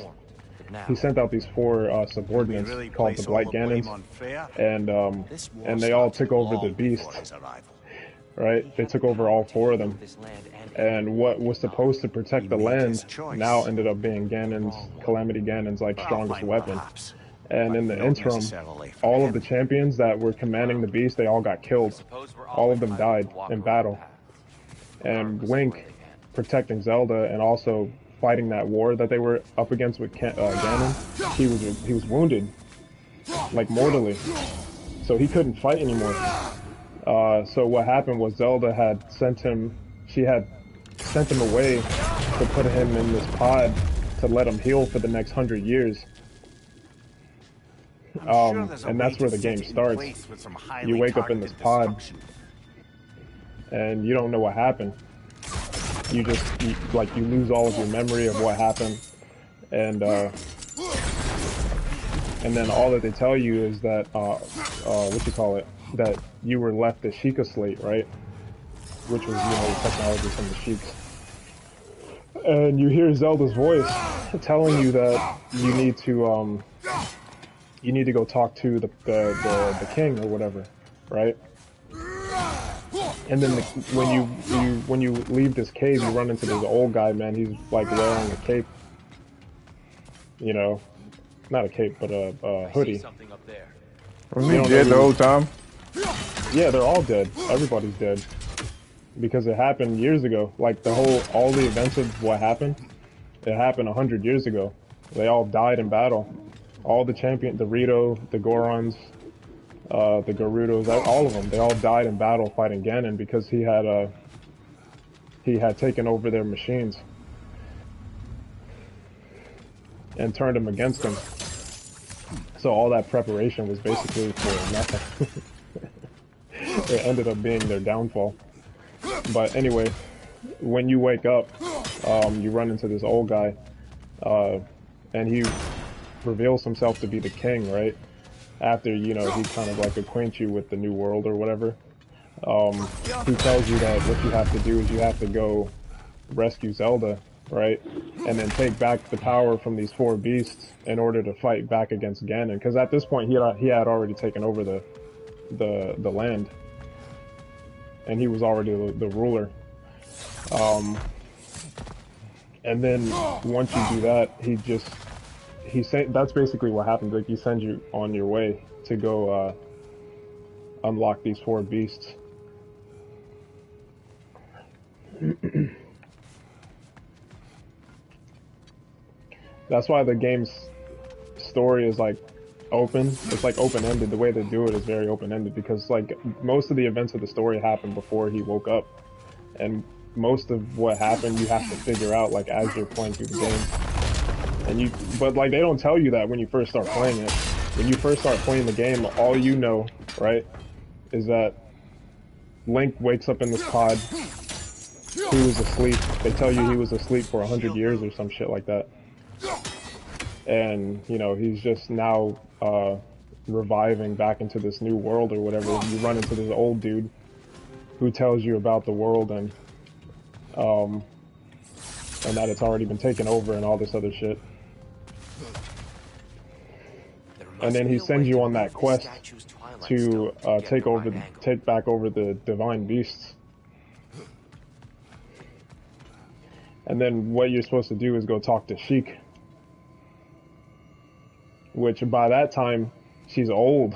He sent out these 4 subordinates called the Blight Ganons, and they all took over the beasts. Right? They took over all 4 of them. And what was supposed to protect the land now ended up being Calamity Ganon's like strongest weapon. And in the interim, all of the champions that were commanding the beast, they all got killed. All of them died in battle. and regardless of where Link they can. protecting Zelda and also fighting that war that they were up against with Ganon, he was wounded, like mortally, so he couldn't fight anymore. So what happened was Zelda had sent him, she had sent him away to put him in this pod to let him heal for the next 100 years. And that's where the game starts. You wake up in this pod, and you don't know what happened. You just, you lose all of your memory of what happened, and then all that they tell you is that, that you were left the Sheikah slate, right? Which was, the technology from the Sheiks. And you hear Zelda's voice telling you that you need to go talk to the king or whatever, right? And then when you leave this cave, you run into this old guy, man. He's like wearing a cape, not a cape, but a hoodie. Something up there. Wasn't he dead the whole time? Yeah, they're all dead. Everybody's dead. Because it happened years ago. Like, all the events of what happened, it happened 100 years ago. They all died in battle. All the the Rito, the Gorons, the Gerudos, all of them, they all died in battle fighting Ganon because he had taken over their machines and turned them against them. So all that preparation was basically for nothing. It ended up being their downfall. But anyway, when you wake up, you run into this old guy, and he reveals himself to be the king, right? After, he kind of like acquaints you with the new world or whatever. He tells you that what you have to do is you have to go rescue Zelda, right? And then take back the power from these 4 beasts in order to fight back against Ganon. Because at this point, he had already taken over the land. And he was already the ruler. And then once you do that, that's basically what happens. Like, he sends you on your way to go unlock these 4 beasts. That's why the game's story is like open. It's like open-ended. The way they do it is very open-ended because like most of the events of the story happen before he woke up, and most of what happened you have to figure out like as you're playing through the game. But like they don't tell you that when you first start playing it. When you first start playing the game, all you know, right, is that Link wakes up in this pod. He was asleep. They tell you he was asleep for 100 years or some shit like that. And, he's just now reviving back into this new world or whatever. You run into this old dude who tells you about the world and that it's already been taken over and all this other shit. And then he sends you on that quest to take back over the divine beasts. And then what you're supposed to do is go talk to Sheik. Which by that time, she's old.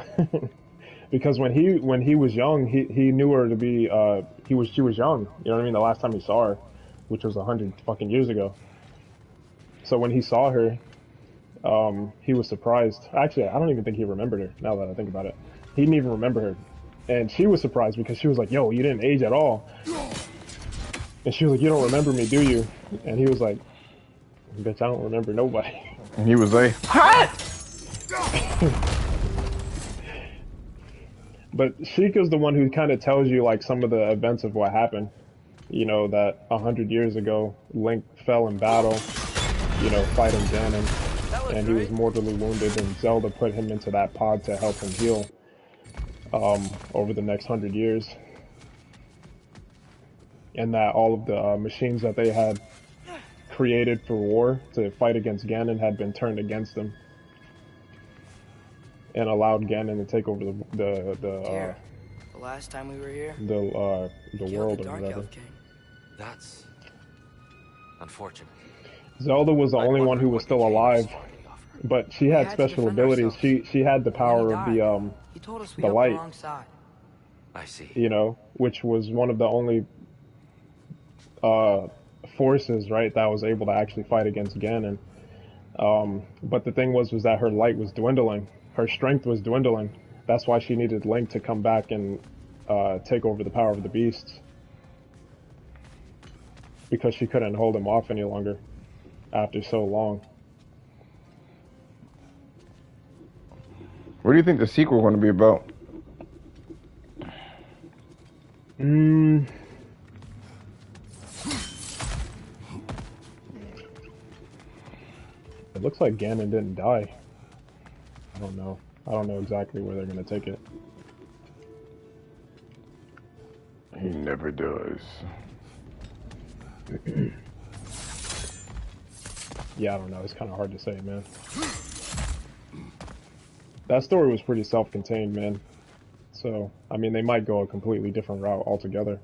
Because when he was young, he knew her to be, she was young. You know what I mean? The last time he saw her, which was 100 fucking years ago. So when he saw her, he was surprised. Actually, I don't even think he remembered her, now that I think about it. He didn't even remember her. And she was surprised because she was like, yo, you didn't age at all. And she was like, you don't remember me, do you? And he was like, bitch, I don't remember nobody. And he was like, hot! But Sheikah's the one who kind of tells you like some of the events of what happened. That 100 years ago, Link fell in battle, fighting Ganon, and he was mortally wounded, and Zelda put him into that pod to help him heal over the next 100 years. And that all of the machines that they had created for war to fight against Ganon had been turned against them. And allowed Ganon to take over the last time we were here, the world or whatever. Elf King. That's unfortunate. Zelda was the only one who was still alive, but she had special abilities. She had the power of the light. I see. Which was one of the only forces, right, that was able to actually fight against Ganon. But the thing was that her light was dwindling. Her strength was dwindling. That's why she needed Link to come back and take over the power of the beasts. Because she couldn't hold him off any longer after so long. What do you think the sequel is going to be about? It looks like Ganon didn't die. I don't know. I don't know exactly where they're going to take it. He never does. Yeah, I don't know. It's kind of hard to say, man. That story was pretty self-contained, man. So, I mean, they might go a completely different route altogether.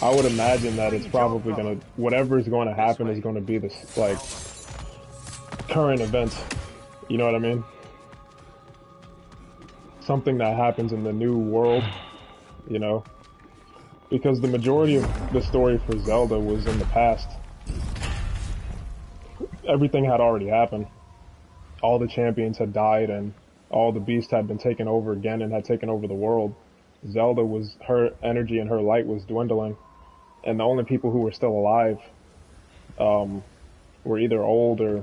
I would imagine that it's probably gonna, whatever is going to happen is going to be this, like, current events. You know what I mean? Something that happens in the new world, you know? Because the majority of the story for Zelda was in the past. Everything had already happened. All the champions had died and all the beasts had been taken over again and had taken over the world. Zelda was, her energy and her light was dwindling. And the only people who were still alive were either old or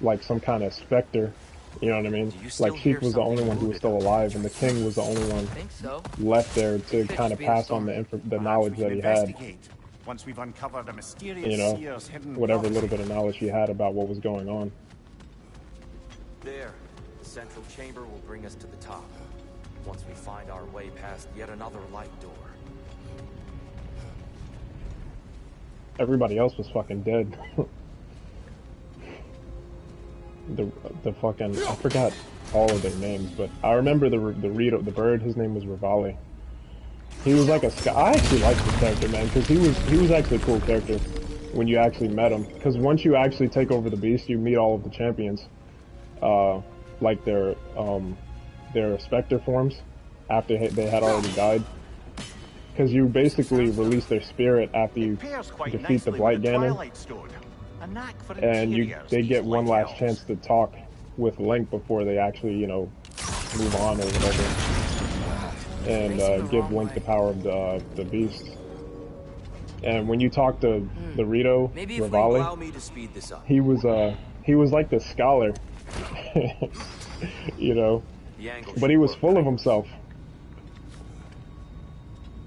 like some kind of specter. You know what I mean? Like Sheik was the only one who was still alive, and the king was the only one left there to kind of pass on the knowledge that he had. Once we've uncovered a mysterious You know, seer's hidden whatever prophecy. little bit of knowledge he had about what was going on. There, the central chamber will bring us to the top. Once we find our way past yet another light door. Everybody else was fucking dead. the fucking, I forgot all of their names, but I remember the bird. His name was Rivali. He was like I actually liked this character, man, because he was actually a cool character when you actually met him. Because once you actually take over the beast, you meet all of the champions, like their specter forms after they had already died. Because you basically release their spirit after you defeat the Blight Ganon, and they get one last chance to talk with Link before they actually, you know, move on or whatever. And give Link the power of the beast. And when you talk to the Rito, Rivali, he was like the scholar, you know, but he was full of himself.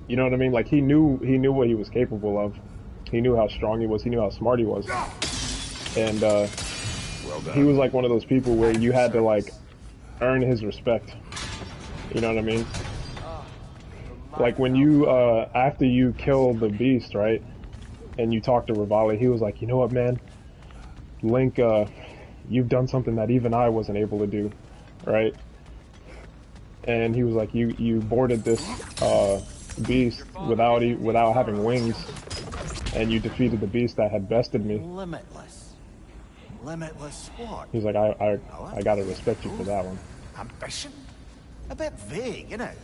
You know what I mean? Like he knew what he was capable of. He knew how strong he was. He knew how smart he was. And he was like one of those people where you had to like earn his respect. You know what I mean? Like when you, after you kill the beast, right, and you talk to Rivali, he was like, you know what, man, Link, you've done something that even I wasn't able to do, right? And he was like, you boarded this beast without having wings, and you defeated the beast that had bested me. Limitless what? He's like, I gotta respect you for that one. Ambition? A bit vague, isn't it?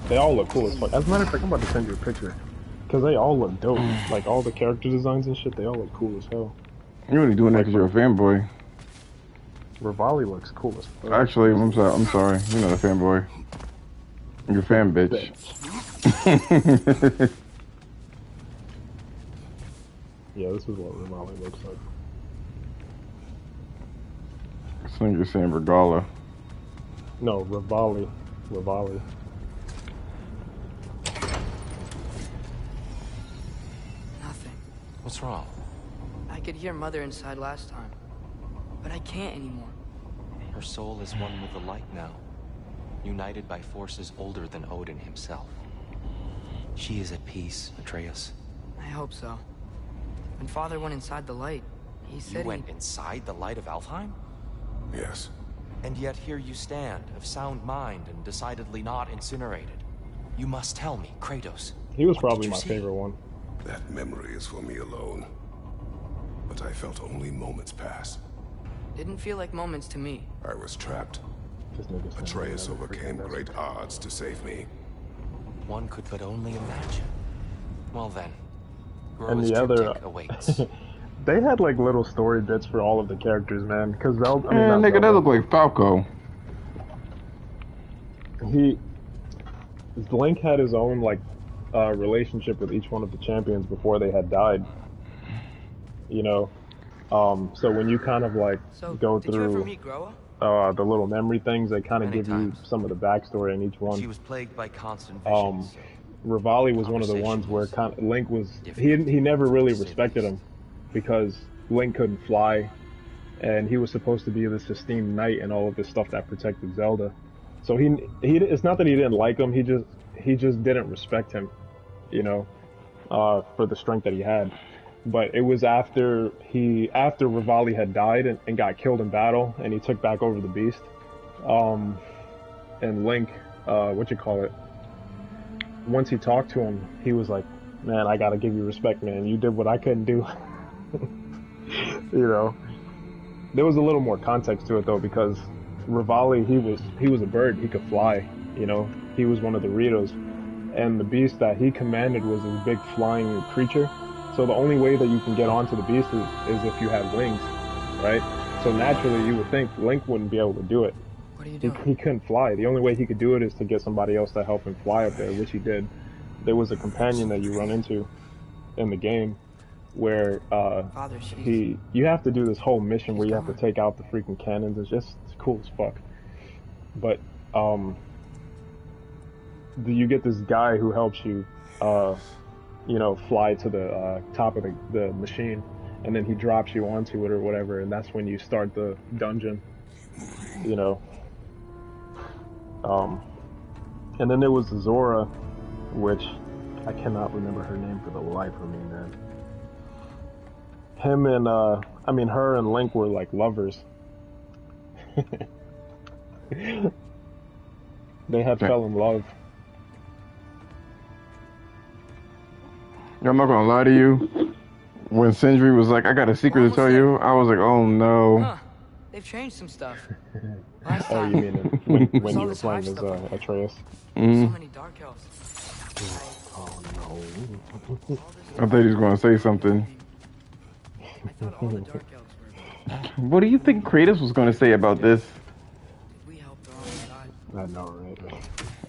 They all look cool as fuck. As a matter of fact, I'm about to send you a picture. Because they all look dope. Like, all the character designs and shit, they all look cool as hell. You're only doing that because you're a fanboy. Rivali looks cool as fuck. Actually, I'm sorry. You're not a fanboy. You're a fan bitch. Yeah, this is what Rivali looks like. I think you're saying Regala. No, Rivali. Rivali. Nothing. What's wrong? I could hear Mother inside last time, but I can't anymore. Her soul is one with the light now, united by forces older than Odin himself. She is at peace, Atreus. I hope so. When Father went inside the light, he said You went inside the light of Alfheim? Yes. And yet here you stand, of sound mind and decidedly not incinerated. You must tell me, Kratos. He was what probably did you my see? favorite one. That memory is for me alone. But I felt only moments pass. Didn't feel like moments to me. I was trapped. This nigga's Atreus overcame great odds to save me. One could but only imagine. Well then, And Groa's the other, triptych awaits. they had like little story bits for all of the characters, man. Because Zelda, I mean, Man, not nigga, that Zelda. look like Falco. Link had his own like relationship with each one of the champions before they had died. You know, so when you kind of like go did you ever through meet Groa? the little memory things, they kind of Many give times. you some of the backstory in each one. She was plagued by constant visions. So Rivali was one of the ones where Link was he never really respected him because Link couldn't fly, and he was supposed to be this esteemed knight and all of this stuff that protected Zelda. So he it's not that he didn't like him, he just didn't respect him, you know, for the strength that he had. But it was after Rivali had died and got killed in battle, and he took back over the beast, and Link, once he talked to him, he was like, man, I gotta give you respect, man. You did what I couldn't do. You know, there was a little more context to it though, because Rivali, he was a bird. He could fly. You know, he was one of the Ritos, and the beast that he commanded was this big flying creature. So the only way that you can get onto the beast is if you have wings, right? So naturally, you would think Link wouldn't be able to do it. What are you doing? He couldn't fly. The only way he could do it is to get somebody else to help him fly up there, which he did. There was a companion that you run into in the game where Father, you have to do this whole mission where you have to take out the freaking cannons. It's cool as fuck. But you get this guy who helps you you know, fly to the top of the machine, and then he drops you onto it or whatever, and that's when you start the dungeon, you know. And then there was Zora, which I cannot remember her name for the life of me, man. Him and her and Link were like lovers. They had fell in love. I'm not gonna lie to you. When Sindri was like, I got a secret to tell you, I was like, oh no. Huh. They've changed some stuff. Oh, you mean when you were playing as Atreus? So many dark elves. Oh I thought he was gonna say something. I thought all the dark elves were. What do you think Kratos was gonna say about this? Did we help the wrong side? I know, right?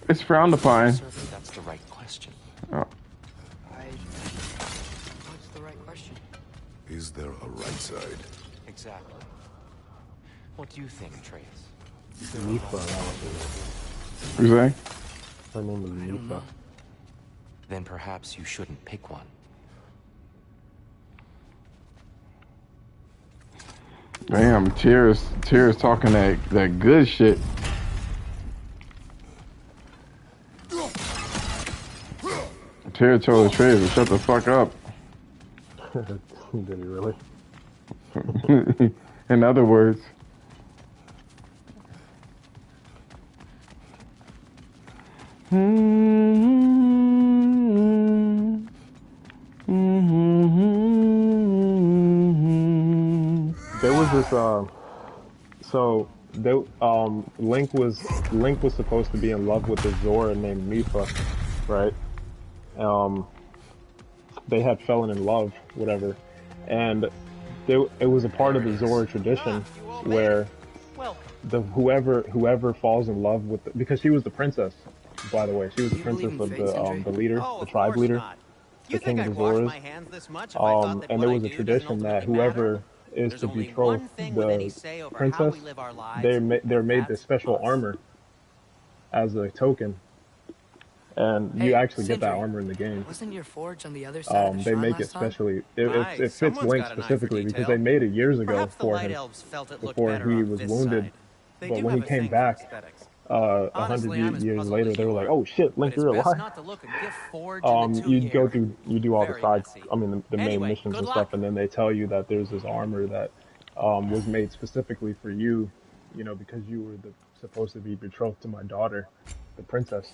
It's frowned upon. That's the right question. Oh. What's the right question? Is there a right side? Exactly. What do you think, Atreus? Nifa. What you say? Her name was Nifa. Then perhaps you shouldn't pick one. Damn, Tears talking that good shit. Tears told Atreus to shut the fuck up. Did he really? In other words. There was this Link was supposed to be in love with a Zora named Mipha, right? They had fallen in love, whatever, and it was a part of the Zora tradition where whoever falls in love with because she was the princess, by the way, she was the princess of the leader, the tribe leader, the king of the Zoras. And there was a tradition that whoever is to betroth the princess, they're made this special armor as a token, and you actually get that armor in the game. Wasn't your forge on the other side of the They shrine make it last time? specially. It fits Link specifically because they made it years ago for him before he was wounded. But when he came back, 100 years later, they were like, "Oh shit, Link, you're alive." You go through, you do all the sides. I mean, the main missions and stuff, and then they tell you that there's this armor that was made specifically for you, you know, because you were supposed to be betrothed to my daughter, the princess.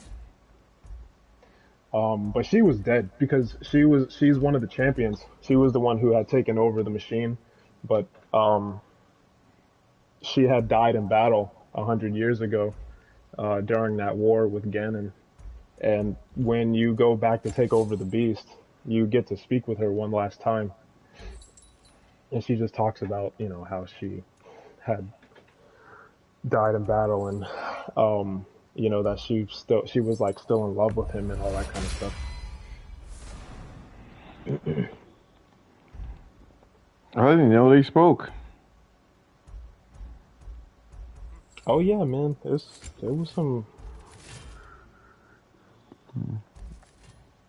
But she was dead because she's one of the champions. She was the one who had taken over the machine, but she had died in battle 100 years ago during that war with Ganon. And when you go back to take over the beast, you get to speak with her one last time, and she just talks about how she had died in battle and that she was like still in love with him and all that kind of stuff. I didn't know they spoke. Oh yeah, man. There was some.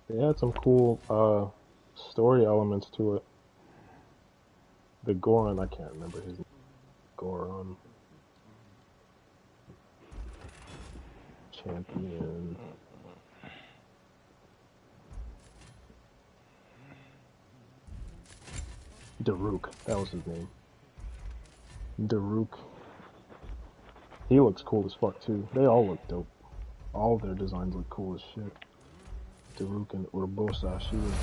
They had some cool story elements to it. The Goron, I can't remember his name. Goron. Champion. Daruk, that was his name. Daruk. He looks cool as fuck too. They all look dope. All of their designs look cool as shit. Daruk and Urbosa, she was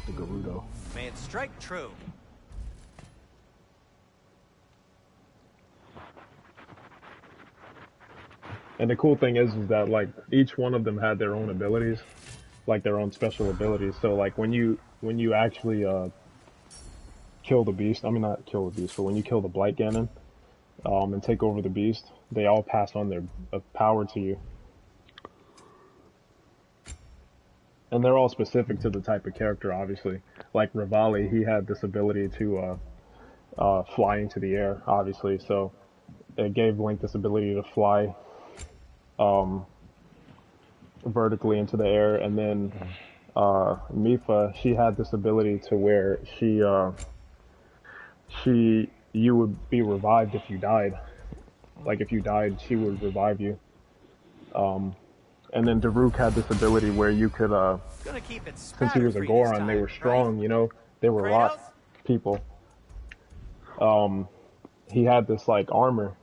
the Gerudo. May it strike true. And the cool thing is that like each one of them had their own abilities, like their own special abilities. So like when you actually kill the beast, I mean not kill the beast, but when you kill the Blight Ganon and take over the beast, they all pass on their power to you. And they're all specific to the type of character, obviously. Like Rivali, he had this ability to fly into the air, obviously. So it gave Link this ability to fly vertically into the air. And then Mipha, she had this ability to where you would be revived if you died. Like if you died, she would revive you. And then Daruk had this ability where you could, since he was a Goron, they were strong, they were rock people. He had this like armor,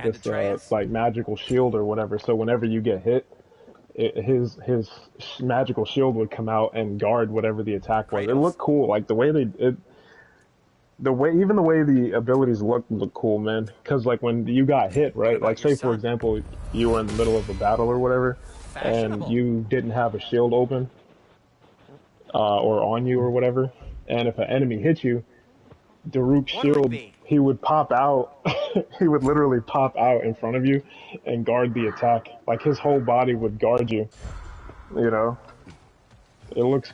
this like magical shield or whatever. So whenever you get hit, his magical shield would come out and guard whatever the attack was. It looked cool, like the way the way the abilities look cool, man. Because like when you got hit, right? Like say for example, you were in the middle of a battle or whatever, and you didn't have a shield open or on you or whatever, and if an enemy hit you, Daruk's shield, he would pop out. He would literally pop out in front of you and guard the attack. Like his whole body would guard you. It looks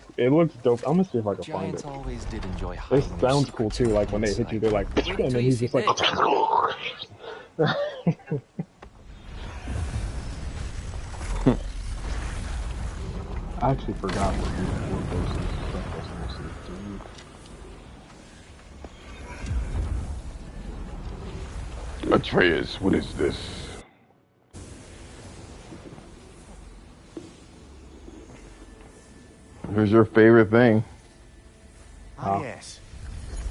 dope. I'm gonna see if I can find it. Always did enjoy it sounds cool too, like when they hit you, they're like, and then he's just like. I actually forgot what those stuff was. Atreus, what is this? Who's your favorite thing? Ah, yes.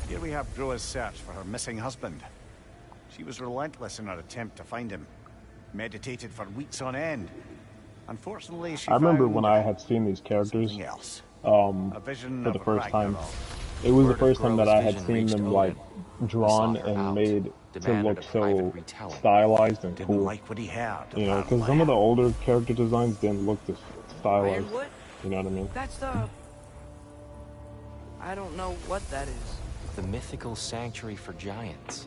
Here we have Groa's search for her missing husband. She was relentless in her attempt to find him. Meditated for weeks on end. Unfortunately, she I remember when I had seen these characters a vision for the first time. It was the first time that I had seen them like drawn and made to look so stylized and cool. Like what he heard, because some of the older character designs didn't look this stylized. You know what I mean? That's the... I don't know what that is. The mythical sanctuary for giants.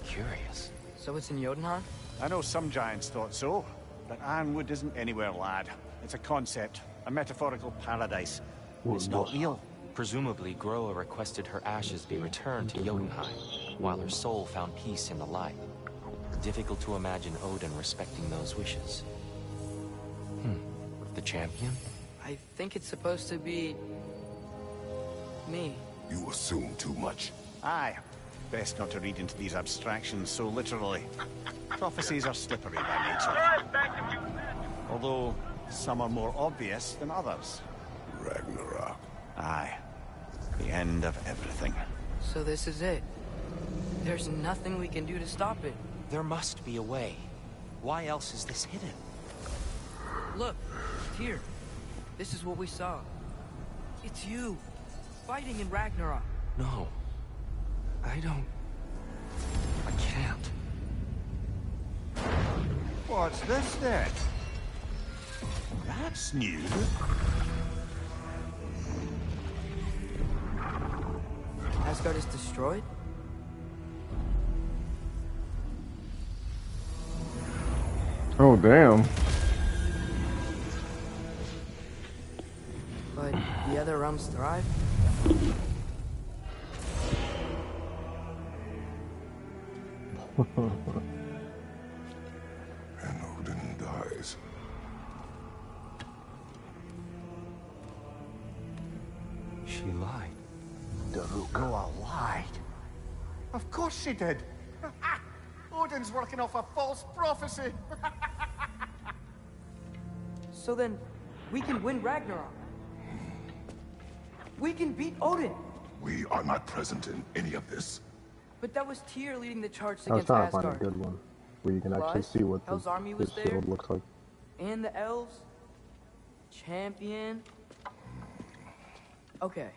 Curious. So it's in Jotunheim? I know some giants thought so, but Ironwood isn't anywhere, lad. It's a concept, a metaphorical paradise. It's not real. Presumably, Groa requested her ashes be returned to Jotunheim, while her soul found peace in the light. Difficult to imagine Odin respecting those wishes. The champion? I think it's supposed to be... me. You assume too much. Aye. Best not to read into these abstractions so literally. Prophecies are slippery by nature. Although, some are more obvious than others. Ragnarok. Aye. The end of everything. So this is it. There's nothing we can do to stop it. There must be a way. Why else is this hidden? Look, it's here. This is what we saw. It's you, fighting in Ragnarok. No. I can't. What's this then? That's new. Asgard is destroyed? Oh, damn. But the other realms thrive? And Odin dies. She lied. Noah lied. Of course she did. Odin's working off a false prophecy. So then, we can win Ragnarok. We can beat Odin. We are not present in any of this. But that was Tyr leading the charge I was against trying to find a Asgard. good one where you can actually Plus, see what Hell's army was this there. shield looks like. And the elves. Champion. Okay.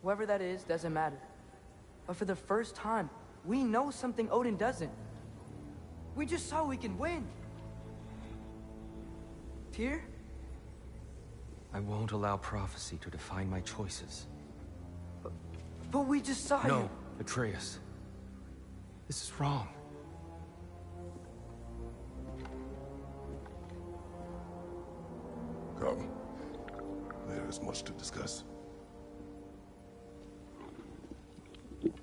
Whoever that is doesn't matter. But for the first time, we know something Odin doesn't. We just saw we can win. Tyr? I won't allow prophecy to define my choices. But we just saw you. No, Vicarious. This is wrong. Come. There is much to discuss. It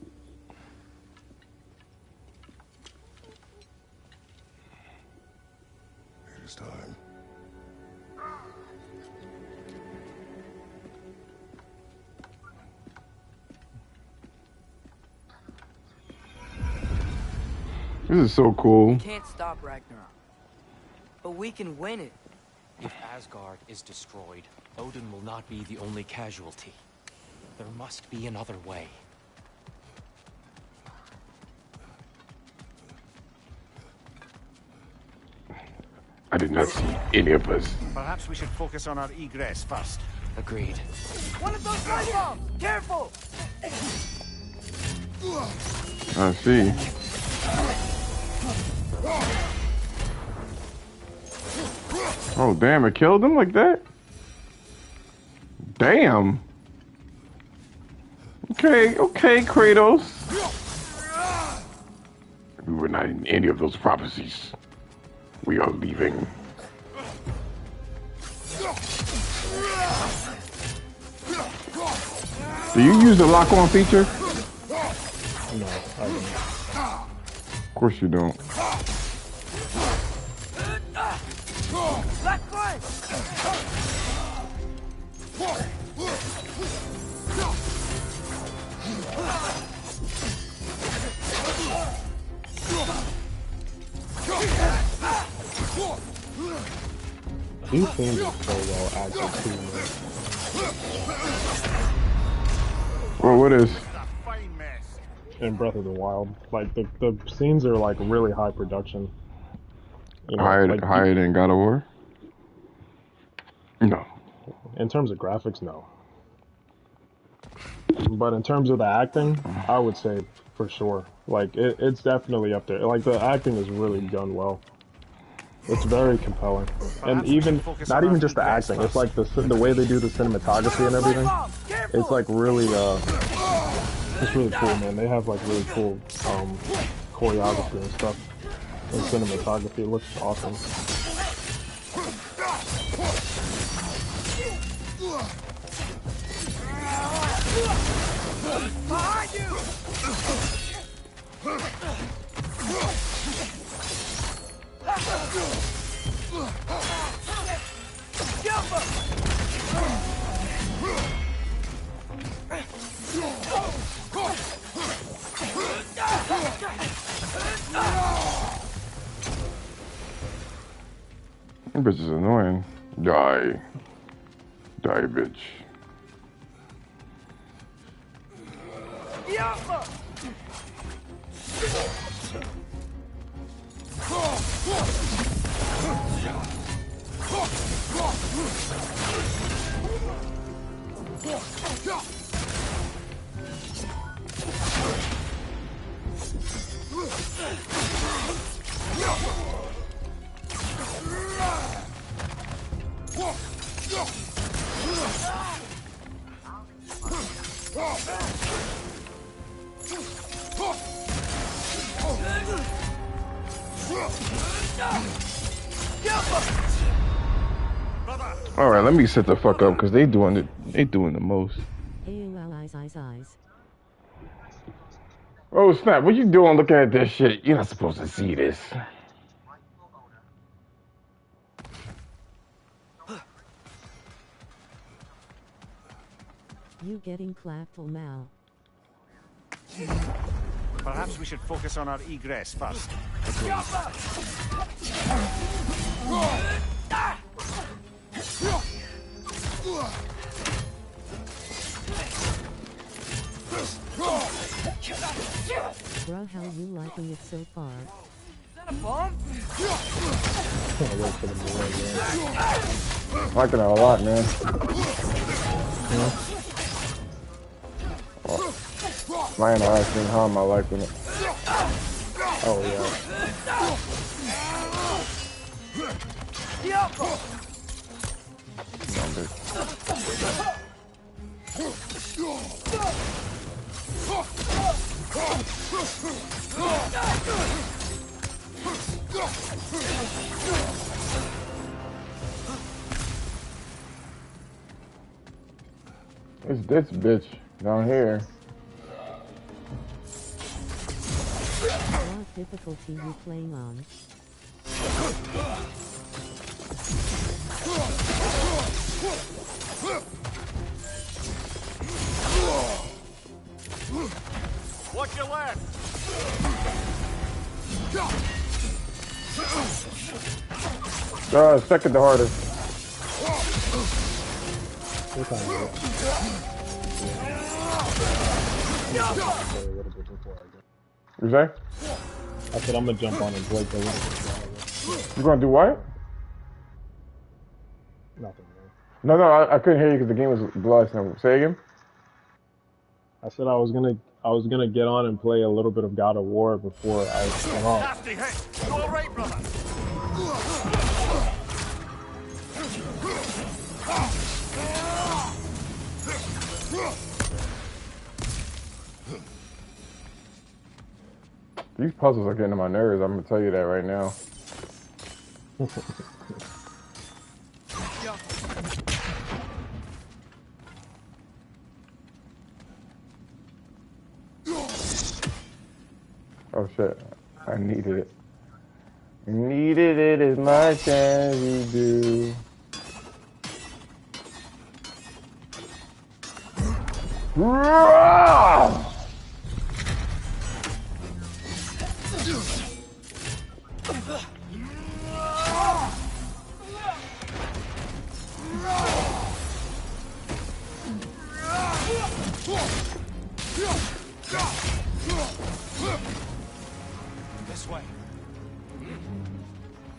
is time. This is so cool. We can't stop Ragnarok. But we can win it. If Asgard is destroyed, Odin will not be the only casualty. There must be another way. I did not see any of us. Perhaps we should focus on our egress first. Agreed. One of those light bombs! Careful! I see. Oh, damn, it killed him like that? Damn. Okay, Kratos. We were not in any of those prophecies. We are leaving. Do you use the lock-on feature? No, I don't. Of course you don't. Left foot! These scenes are so well acted too, man. Well, what is? In Breath of the Wild, like the scenes are like really high production. You know, Higher, like, higher than God of War? No. in terms of graphics, no. But in terms of the acting, I would say for sure. Like it's definitely up there. Like the acting is really done well. It's very compelling, and even not even just the acting. It's like the way they do the cinematography and everything. It's like really it's really cool, man. They have like really cool choreography and stuff. And cinematography, it looks awesome. Behind you! That bitch is annoying. Die. Die, bitch. All right, let me sit the fuck up because they doing it. They doing the most. Eyes. Oh snap! What you doing looking at this shit? You're not supposed to see this. You getting clapped, Mal? Perhaps we should focus on our egress first. Bruh, how you liking it so far? Is that a bomb? I'm liking it a lot, man. Oh. Man, I asking how am I liking it? Oh yeah. It's this bitch down here. What difficulty you playing on? Watch your left. Second the hardest. You say? I said I'm gonna jump on and break the line. You gonna do what? Nothing, man. No, I couldn't hear you because the game was blood. Say again. I said I was gonna get on and play a little bit of God of War before I went off. Nasty hit. You all right, brother? These puzzles are getting on my nerves. I'm gonna tell you that right now. Oh shit! I needed it. Needed it as much as you do. This way.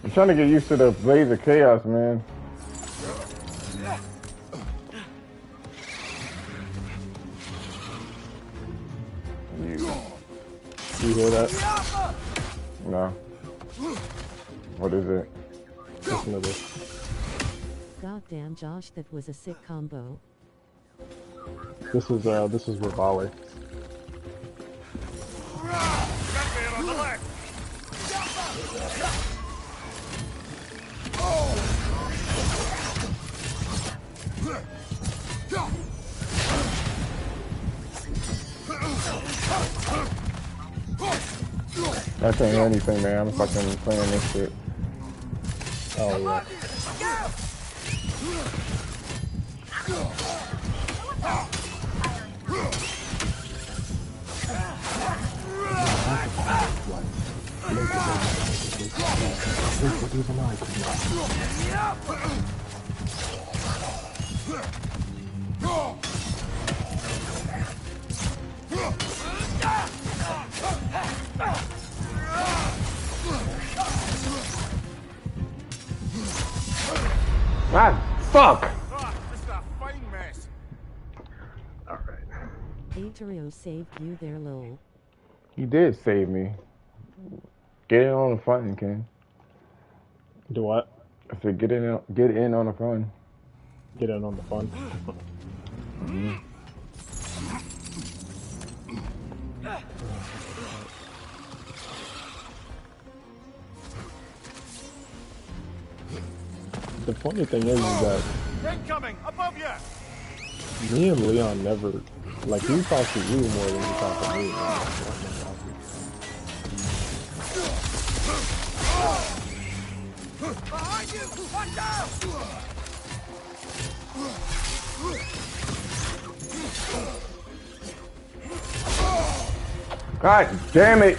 I'm trying to get used to the blaze of chaos, man. You hear that? No. What is it? Listen to this. Goddamn, Josh, that was a sick combo. This is Rivali. Gunbear on the left. I can't hear anything, man. I'm fucking playing this shit. Oh yeah. Ah, fuck! This is a fine mess. Alright. Vicarious saved you there, lol. He did save me. Get in on the fun, Ken. Do what? I said get in on the fun. Get in on the fun. The funny thing is that Incoming! Above you! Me and Leon never, like, he talks to you more than he talks to me. Man. Behind you! Watch out! God damn it!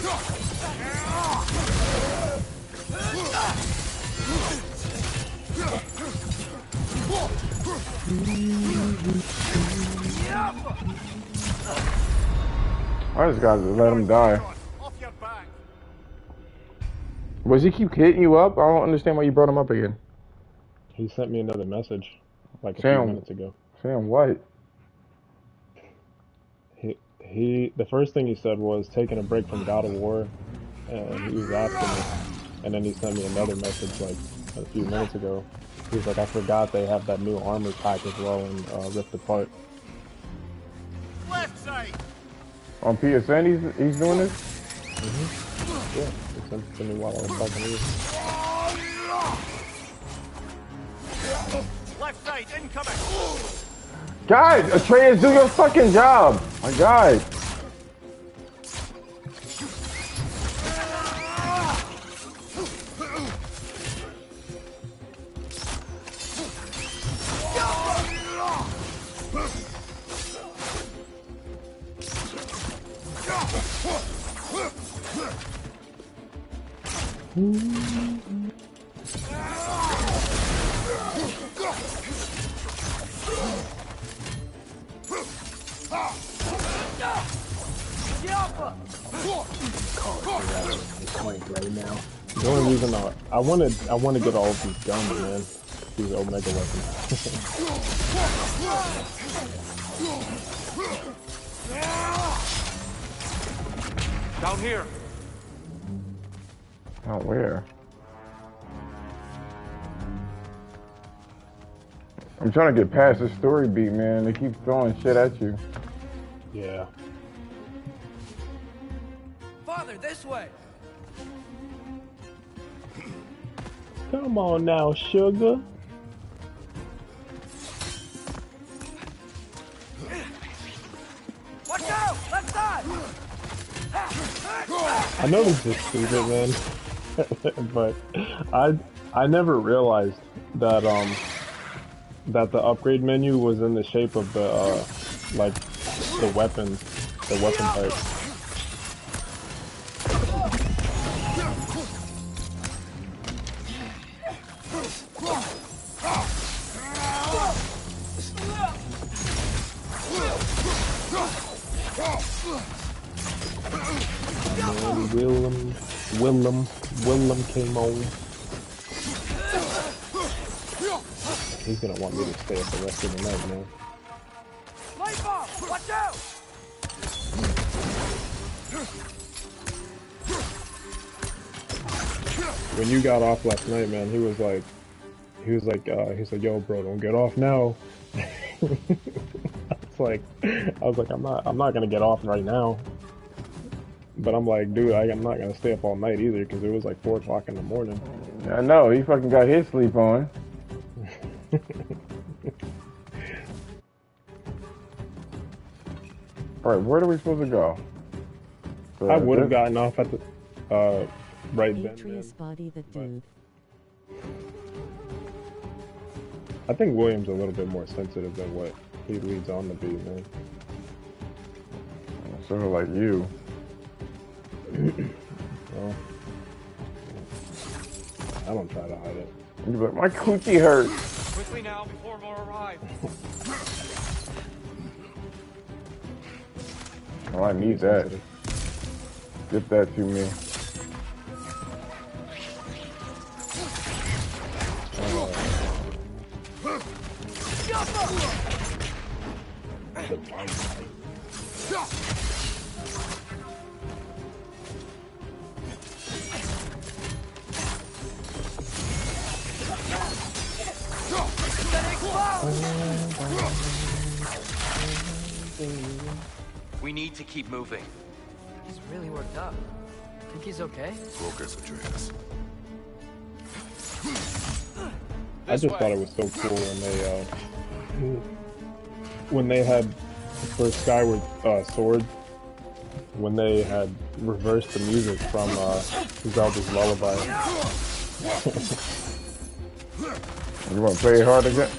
I just gotta let him die. Was he keep hitting you up? I don't understand why you brought him up again. He sent me another message, like a few minutes ago. Saying what? The first thing he said was taking a break from God of War, and he was asking me, and then he sent me another message like a few minutes ago. He was like, I forgot they have that new armor pack as well in Rift Apart. Left side. On PSN he's doing this? Yeah, he sent it to me while I was talking to you. Left side, incoming! Guys, Atreus, do your fucking job! My God. Right now. The only reason I want to get all of these guns, man. These Omega weapons. Down here. Oh, where? I'm trying to get past the story beat, man. They keep throwing shit at you. Yeah. Father, this way. Come on now, sugar. Watch out! Left side! I know this is stupid, man, but I never realized that that the upgrade menu was in the shape of the like the weapon type. Willem came on. He's gonna want me to stay up the rest of the night, man. Light bomb! Watch out! When you got off last night, man, he was like, yo, bro, don't get off now. I was like, I'm not gonna get off right now. But I'm like, dude, I'm not gonna stay up all night either because it was like 4 o'clock in the morning. I know, he fucking got his sleep on. Alright, where are we supposed to go? I would have gotten off at the, right then. Vicarious body the dude. I think William's a little bit more sensitive than what he leads on to be, man. Sort of like you. Well, I don't try to hide it. You're like, my coochie hurts. Quickly now, before more arrive. Oh, I need that. Get that to me. We need to keep moving. He's really worked up. Think he's okay? Focus, Atreus. I just thought it was so cool when they had for Skyward Sword, when they had reversed the music from Zelda's Lullaby. You want to play it hard again?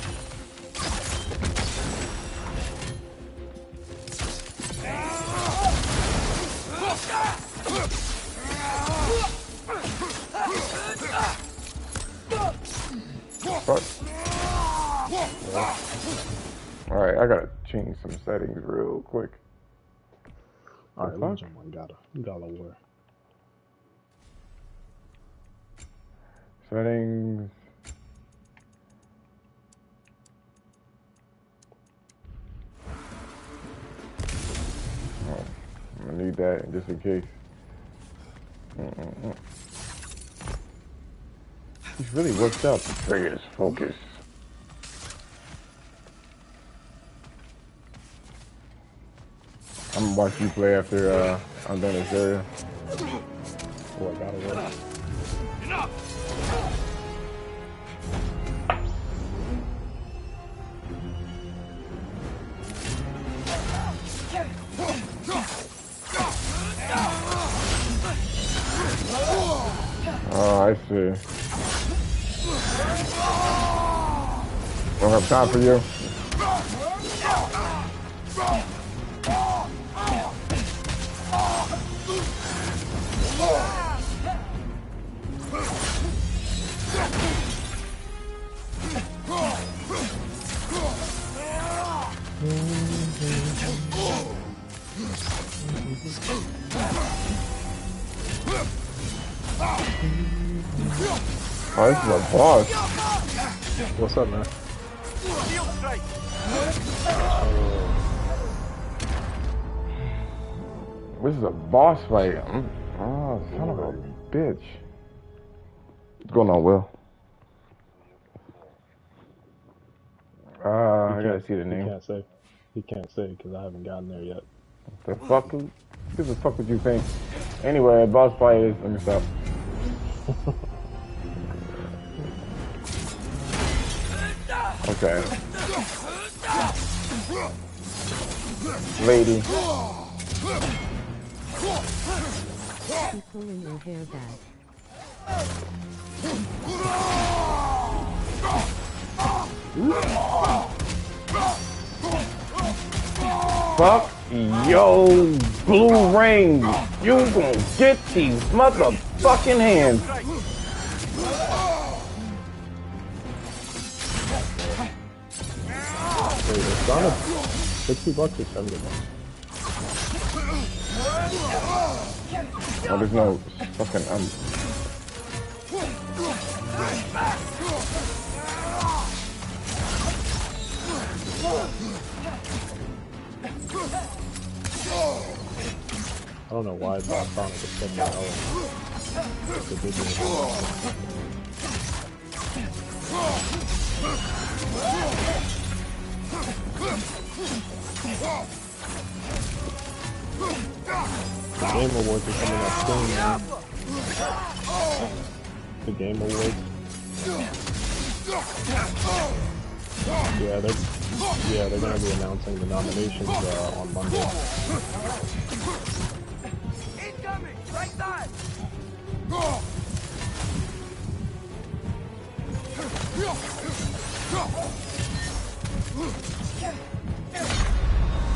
Fuck. Alright, I gotta change some settings real quick. Alright, let me jump on God of War. Settings. Oh, I'm gonna need that just in case. He's really worked up. Vicarious, focus. I'm gonna watch you play after I'm done this area. Oh, I gotta work. Oh, I see. Don't have time for you. Oh, this is a boss. What's up, man? This is a boss fight. Oh, son of a bitch. What's going on, Will? I gotta see the name. He can't say because I haven't gotten there yet. The fuck? Who the fuck would you think? Anyway, boss fight is. Let me stop. Okay. Lady. Keep pulling your hair back. Fuck yo, blue ring. You gonna get these motherfucking hands. Wait, it's on $60 or $70? Oh, there's no fucking I don't know why Boss Sonic is $70. It's a big deal. The Game Awards are coming up soon, man. The Game Awards. Yeah, they're gonna be announcing the nominations on Monday. Incoming! Right side!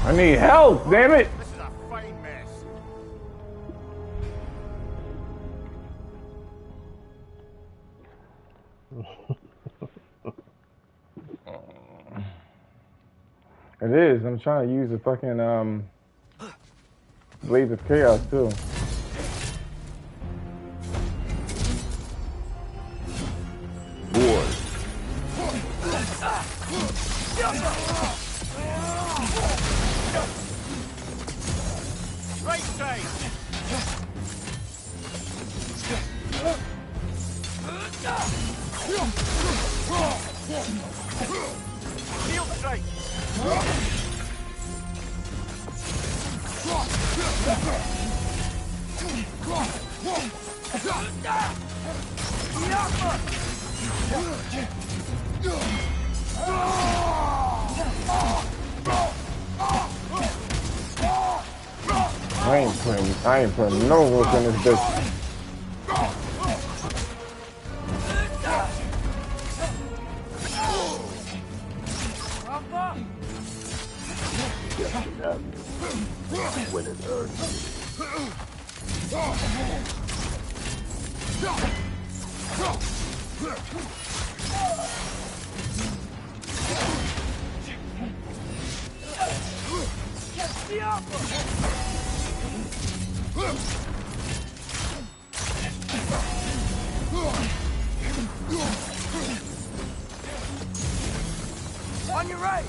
I need help, damn it! This is a fine mess. It is. I'm trying to use the fucking Blades of Chaos too. Right side. Shield strike. I ain't putting no work in this bitch. When it hurts. On your right!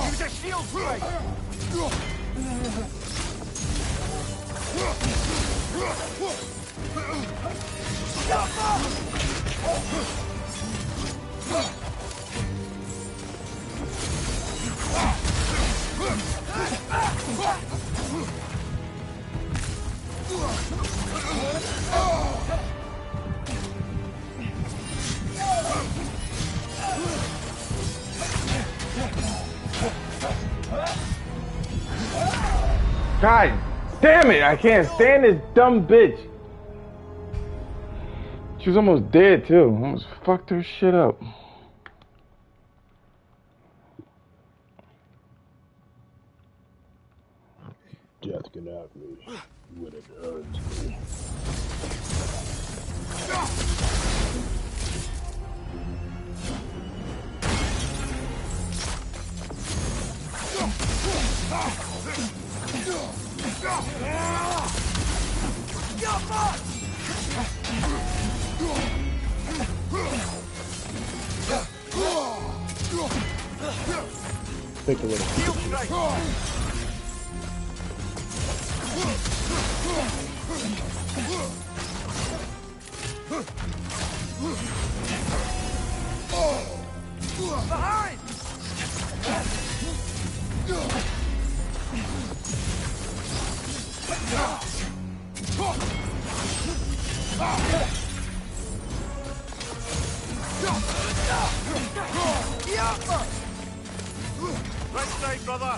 Use a shield strike! God damn it, I can't stand this dumb bitch. She was almost dead too. Almost fucked her shit up. Death can have me when it hurts me. Take a little. Behind! Right side, brother!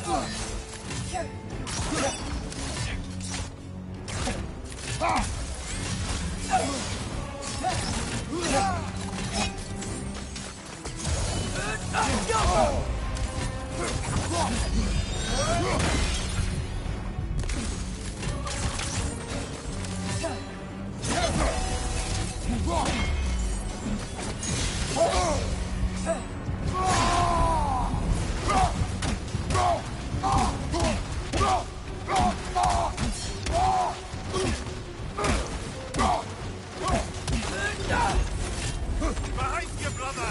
Behind you, brother!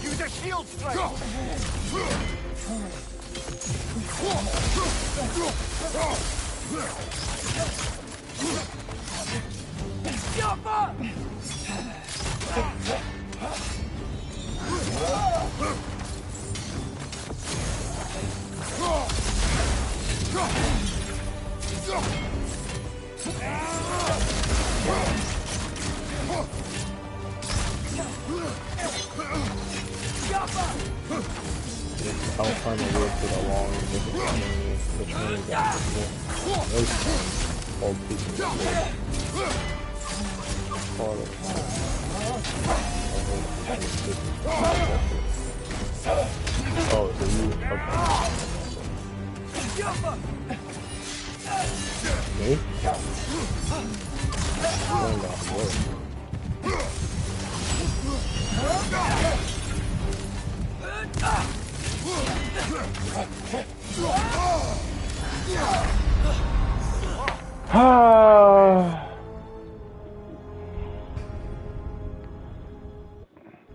Use a shield strike! I'll find a way to the long the training got those old people. Oh, so you okay. Me? Going off wood.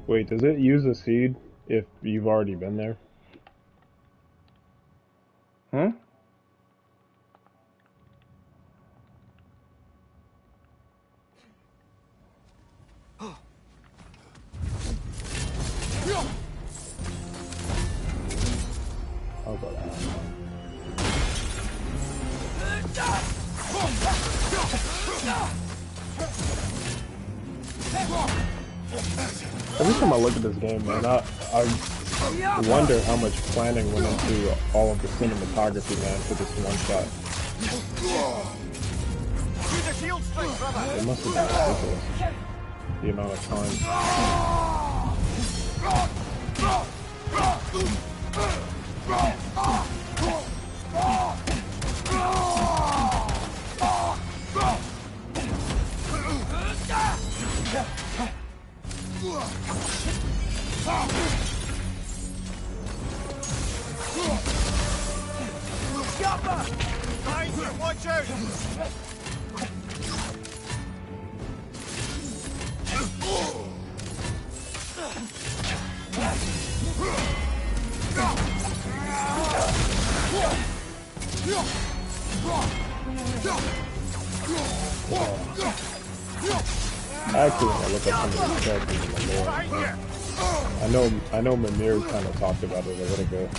Wait, does it use a seed if you've already been there? Hmm? I'll go that. Every time I look at this game, man, I wonder how much planning went into all of the cinematography, man, for this one shot. It must have been ridiculous, the amount of time. Watch out! I actually want to look up some of these characters in the lore. I know Mimir kind of talked about it a little bit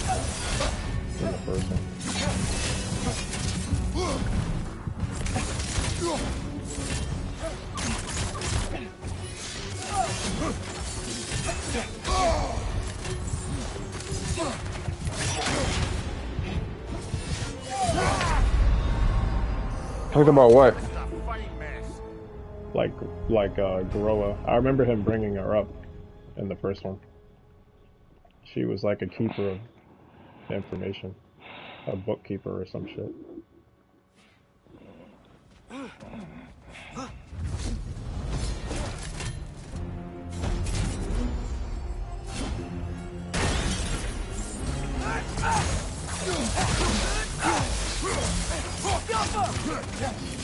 in the first one. Talking about what? Like Garoa. I remember him bringing her up in the first one. She was like a keeper of information, a bookkeeper or some shit.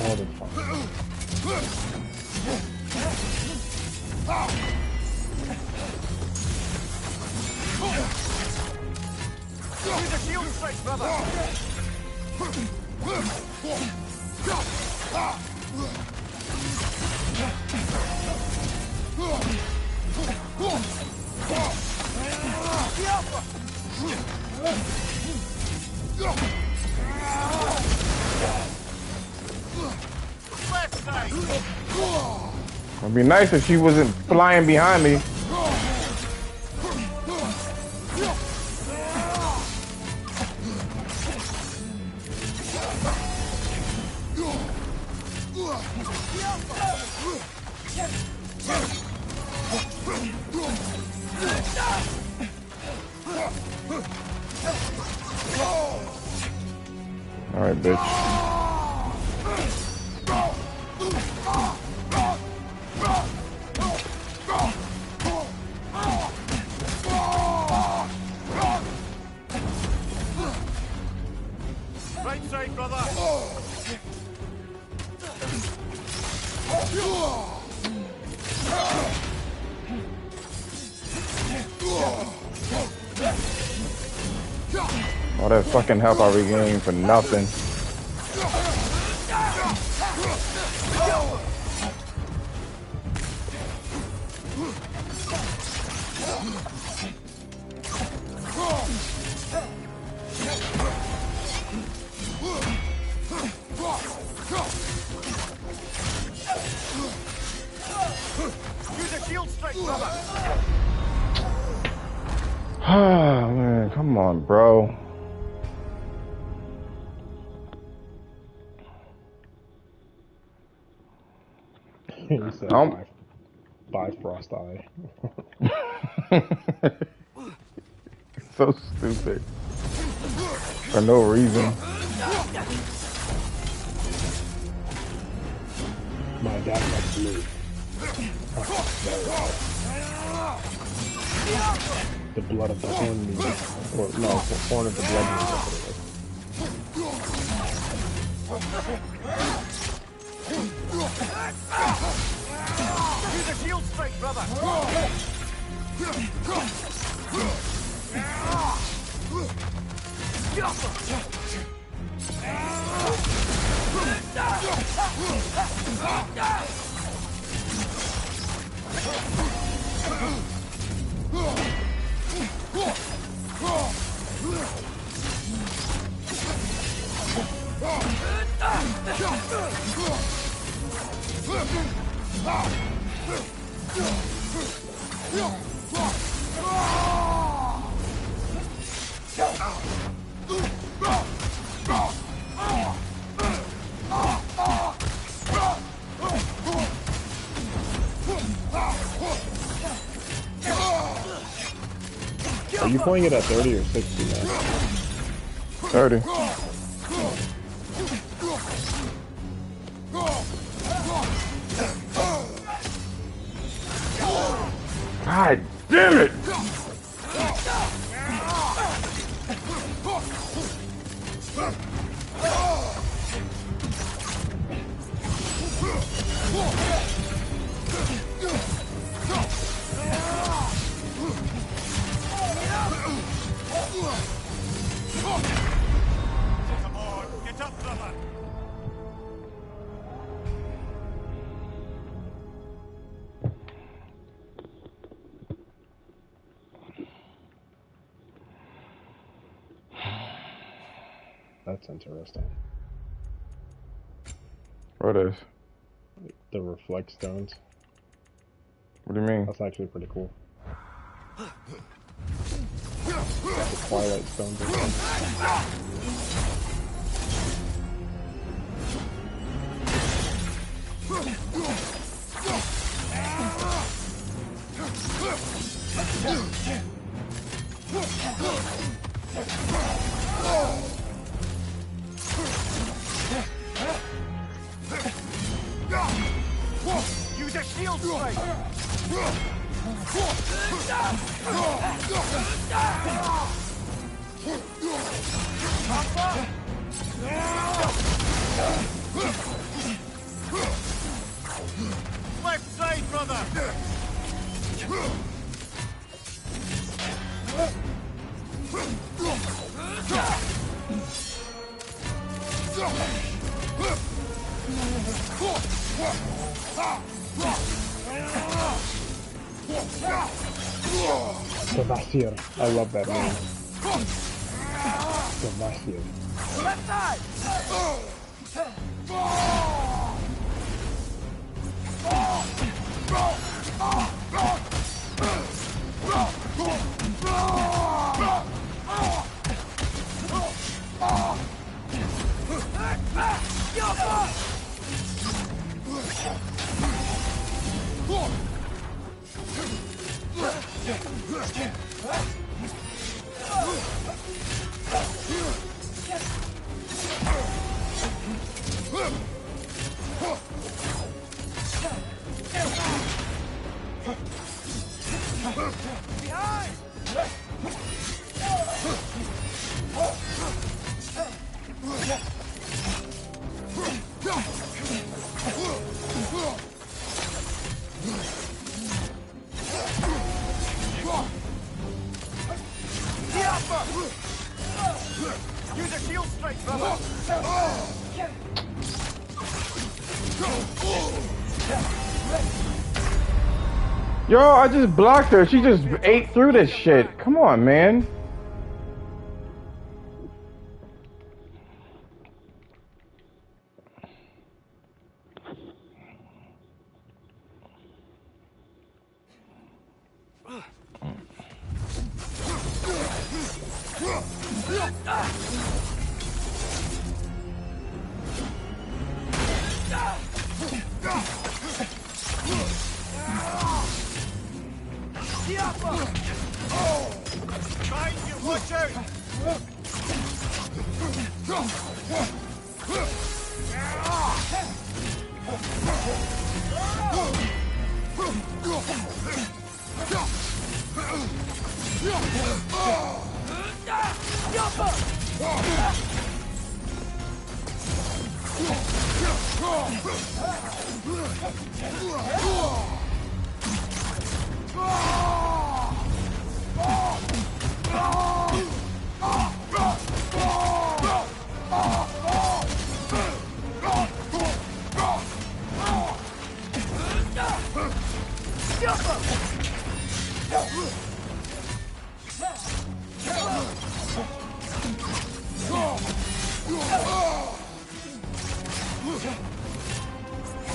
Oh, that's fun. Use the shield strike, brother! It'd be nice if she wasn't flying behind me. All right, bitch. Right side, brother! All that fucking help I regained for nothing. Use a shield strike, brother! Ah, man, come on, bro. He said, bye, Frost Eye. So stupid. For no reason. My dad likes blue. The blood of the horn meat. Or, no, the horn of the blood meat. That's what it is. Use a shield strike, brother! Are you playing it at 30 or 60 now? 30. God damn it! Get up, brother! That's interesting. What is? The reflect stones. What do you mean? That's actually pretty cool. The Twilight stones or something. Use a shield strike! Left side, brother! The Vasir. I love that name. The Vasir. Left side! Use a shield strike, brother! Yo, I just blocked her. She just ate through this shit. Come on, man. Behind you, watch out!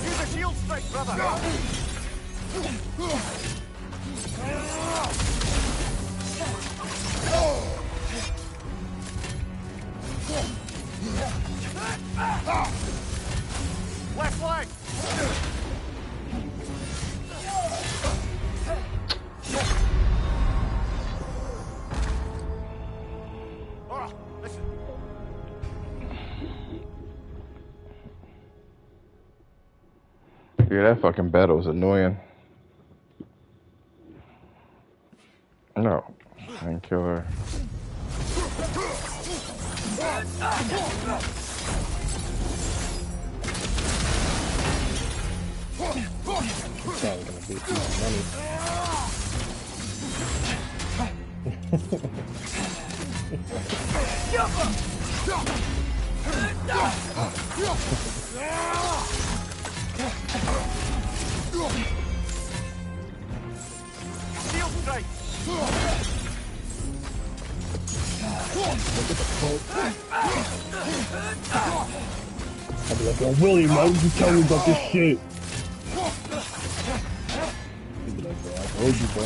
Use a shield strike, brother! Left leg! Oh, listen. Yeah, that fucking battle was annoying. No, I didn't kill her. It's not gonna be money. Shield strike! I'd be like, yo, William, why would you tell me about this shit? He'd be like, bro, I told you, bro.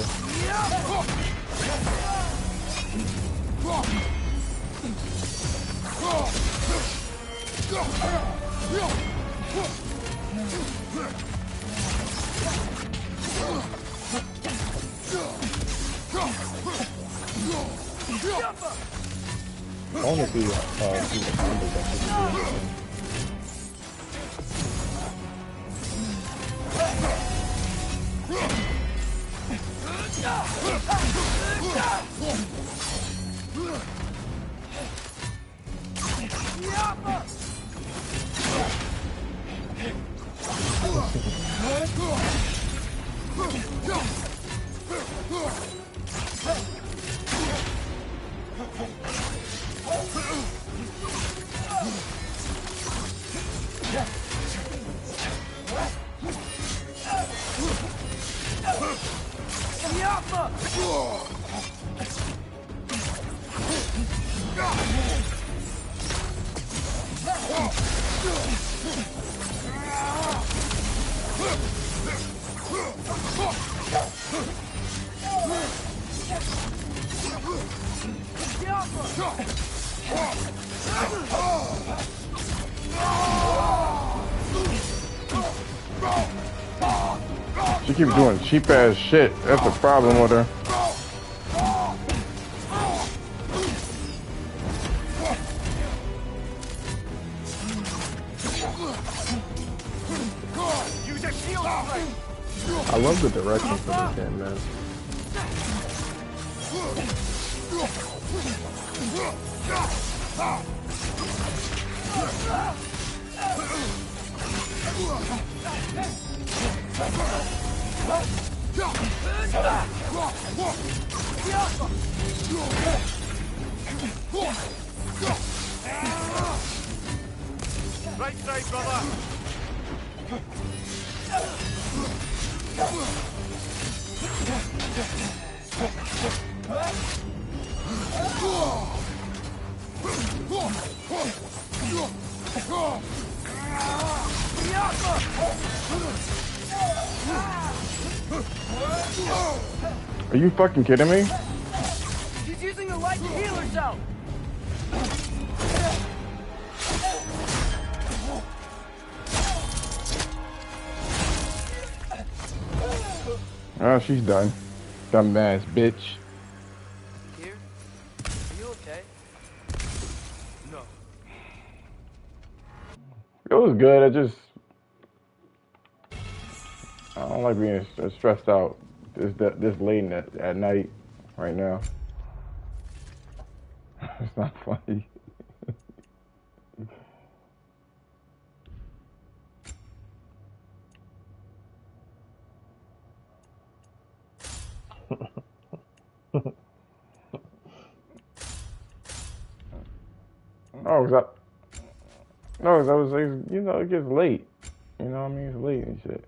I wanna see some of the combos that people do in this game. She keeps doing cheap ass shit. That's the problem with her. Use a shield strike! I love the direction for this game, man. Right side, brother! Are you fucking kidding me? She's using the light to heal herself. Oh, she's done. Dumbass bitch. Here? Are you okay? No. It was good. I don't like being stressed out this late at night. right now. It's not funny. No, that was, you know, it gets late. You know what I mean? It's late and shit.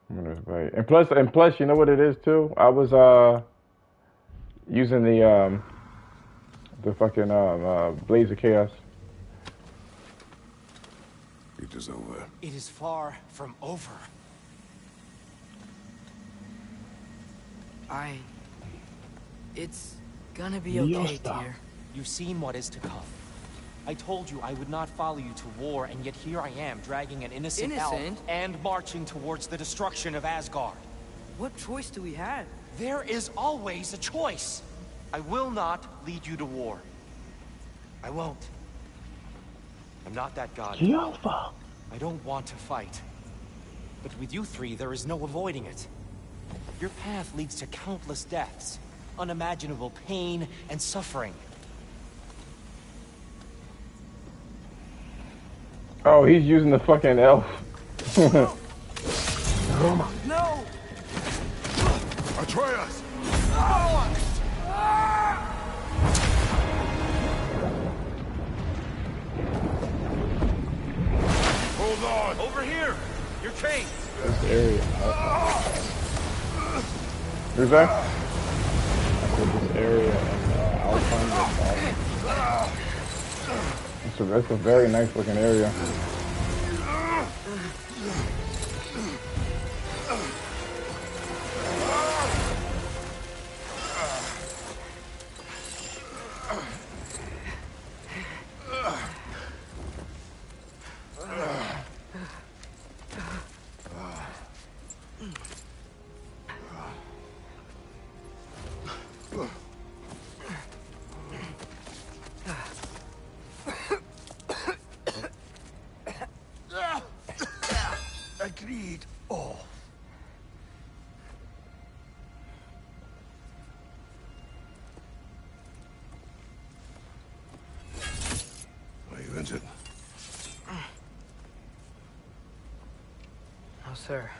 Right. And plus, you know what it is too? I was using the fucking Blaze of Chaos. It is over. It is far from over. It's gonna be okay, dear. You've seen what is to come. I told you I would not follow you to war, and yet here I am, dragging an innocent elf and marching towards the destruction of Asgard. What choice do we have? There is always a choice. I will not lead you to war. I won't. I'm not that god. I don't want to fight. But with you three, there is no avoiding it. Your path leads to countless deaths, unimaginable pain and suffering. Oh, he's using the fucking elf. No! Atreus! Hold on! Over here! Your chains! This area. Who's that? I said this area and Alpine was That's a very nice looking area. Agreed. Oh. Are you injured? No, sir.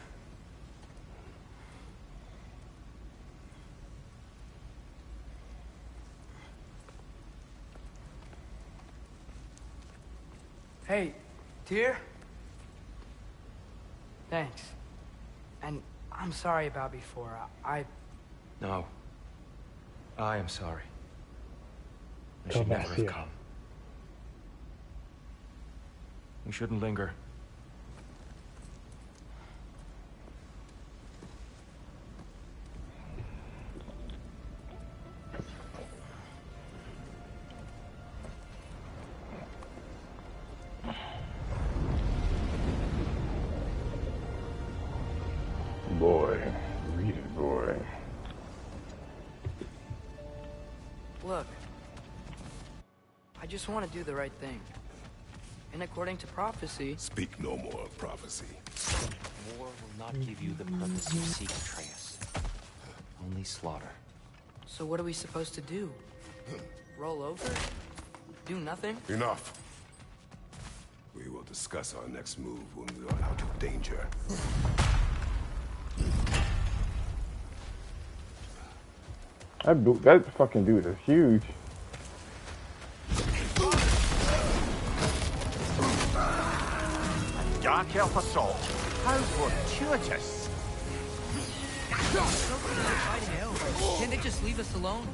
Hey, dear. Thanks. And I'm sorry about before. No. I am sorry. I Come should back never have here. come. We shouldn't linger. Boy, read it, boy. Look. I just want to do the right thing. And according to prophecy... Speak no more of prophecy. War will not give you the purpose you seek, Atreus. Only slaughter. So what are we supposed to do? Roll over? Do nothing? Enough. We will discuss our next move when we are out of danger. That fucking dude is huge. Dark elf assault. How fortuitous. Can't they just leave us alone?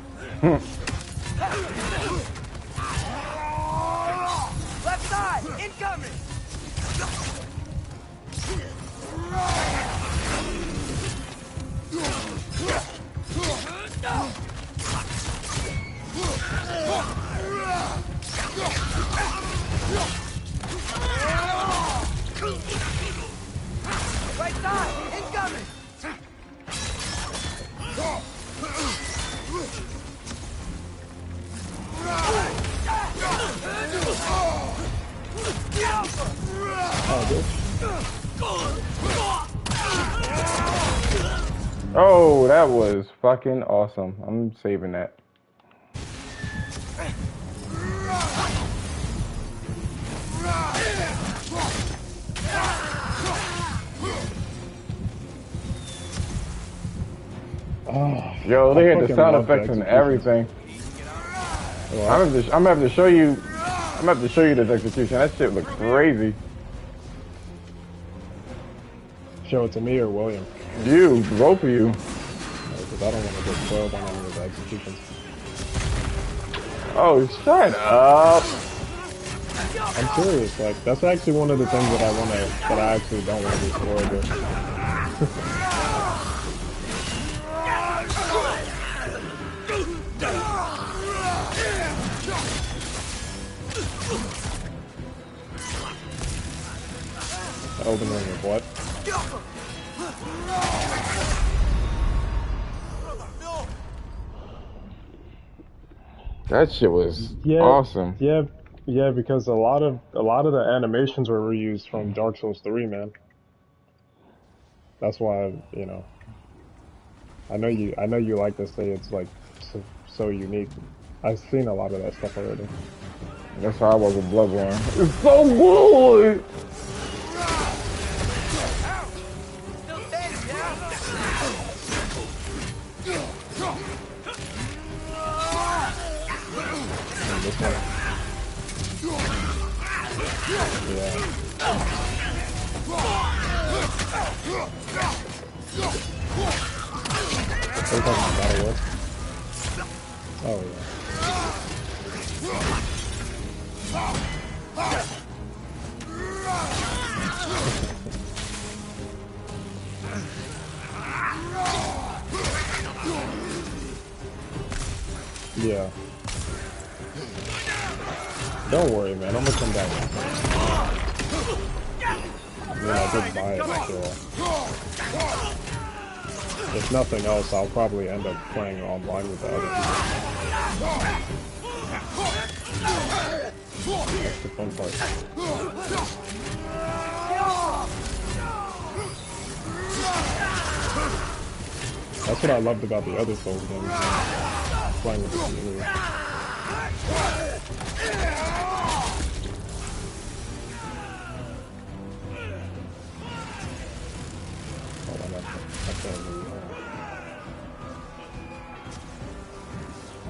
Left side! Incoming! Right side! Incoming! Oh, that was fucking awesome. I'm saving that. Oh, Yo, I they had the fucking sound love the effects and executions. everything. What? I'm gonna have to show you. I'm gonna have to show you this execution. That shit looked crazy. Show it to me or William? You, both of you. Because I don't want to get spoiled on any of the executions. Oh, shut up. I'm serious. Like, that's actually one of the things that I actually don't want to be spoiled with. Elden Ring of what? That shit was awesome. Yeah, because a lot of the animations were reused from Dark Souls 3, man. That's why, you know, I know you like to say it's like so unique. I've seen a lot of that stuff already. That's how I was with Bloodborne. It's so good. And this one, yeah. Are you talking about Battle War? Oh yeah. Yeah. Don't worry, man. I'm gonna come back. I mean, I did buy it after all. If nothing else, I'll probably end up playing online with the other people. That's the fun part. That's what I loved about the other Souls games, man. Playing with the community.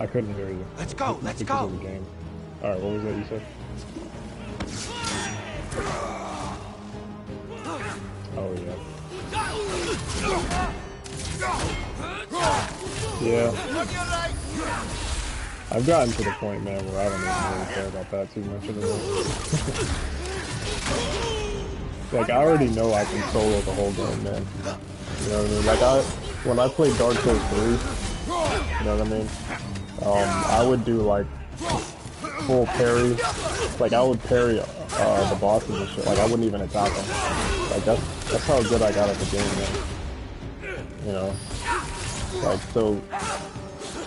I couldn't hear you. Let's go, let's go. Of the game. Alright, what was that you said? Oh yeah. Yeah. I've gotten to the point, man, where I don't even really care about that too much anymore. Like, I already know I can solo the whole game, man. You know what I mean? Like, when I played Dark Souls 3, you know what I mean? I would do, like, full parry. Like, I would parry the bosses and shit. Like, I wouldn't even attack them. Like, that's how good I got at the game, man. You know? Like, so,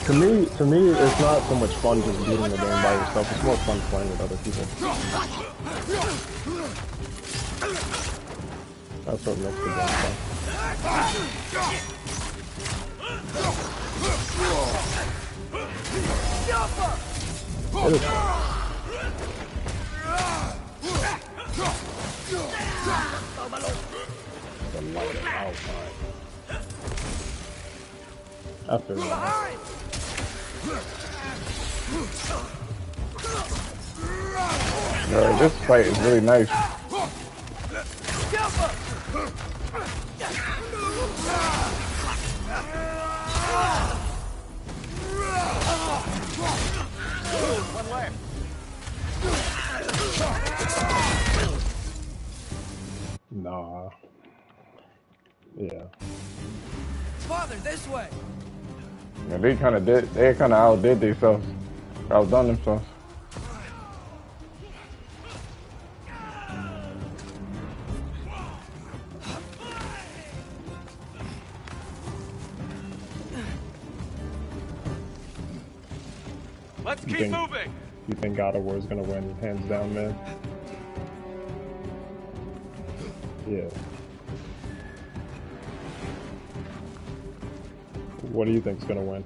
to me, it's not so much fun just beating the game by yourself. It's more fun playing with other people. That's what makes the game fun. It is fun. The light of Alpine. I feel that. This fight is really nice. One left. Nah. Yeah. Father, this way. Yeah, they kind of outdid themselves, outdone themselves. Let's keep moving. You think God of War is gonna win, hands down, man? Yeah. What do you think's gonna win?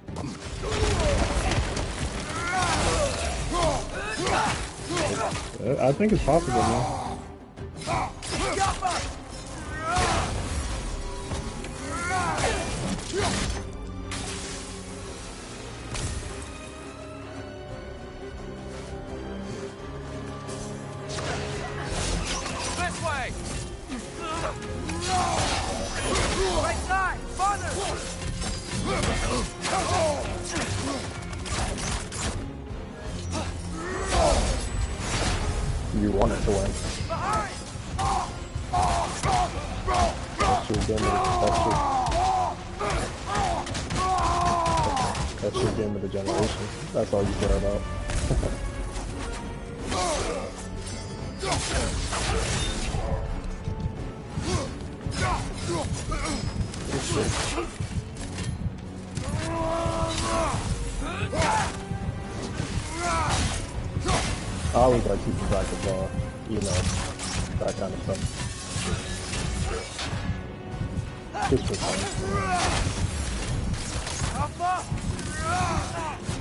I think it's possible, man. This way! Right side! Farther! You want it to win. That's your game of the generation. That's all you care about. I always like keeping track of, that kind of stuff. Just for fun.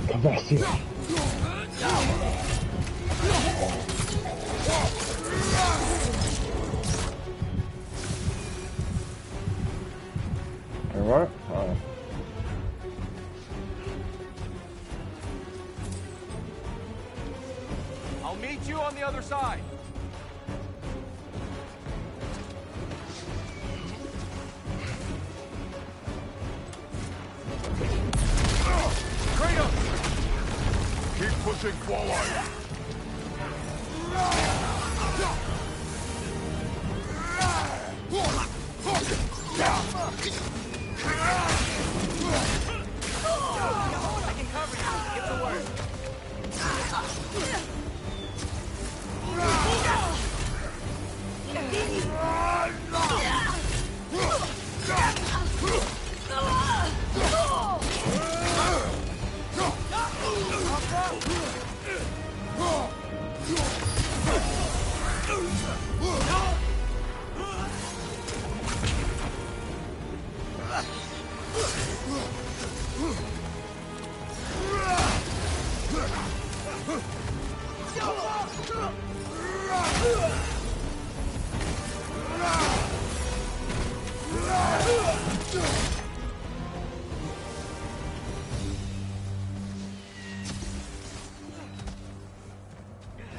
Come back here. And what? Oh. I'll meet you on the other side. Kratos! Keep pushing forward. I can cover you. Get the word.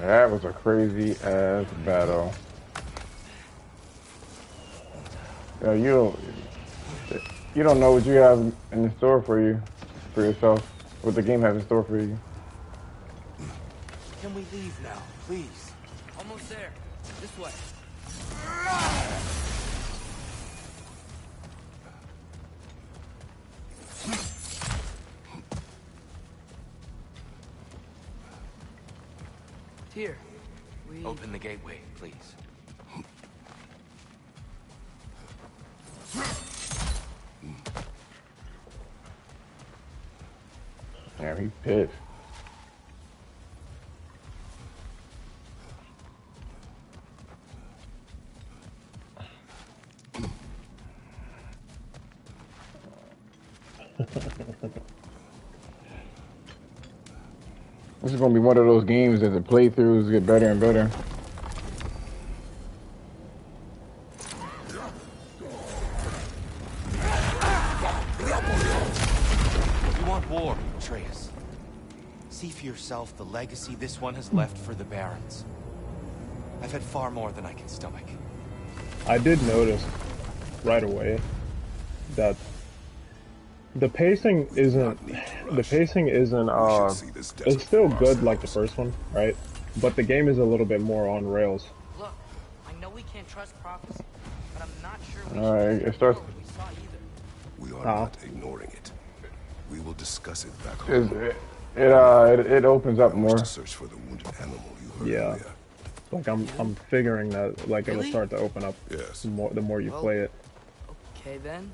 That was a crazy ass battle. Yo, you don't know what you have in store for yourself. What the game has in store for you. Can we leave now, please? Almost there. This way. Here. Open the gateway, please. Damn, he's pissed. This is gonna be one of those games as the playthroughs get better and better. You want war, Atreus. See for yourself the legacy this one has left for the Barons. I've had far more than I can stomach. I did notice right away that the pacing isn't it's still good like the first one, right? But the game is a little bit more on rails. Look, I know we can't trust prophecy, but I'm not sure we Alright, it starts. we saw either. We are not ignoring it. We will discuss it back home. It opens up more. To search for the wounded animal you heard Yeah. earlier. Like I'm figuring that like it'll start to open up Yes. the more you play it. Okay then.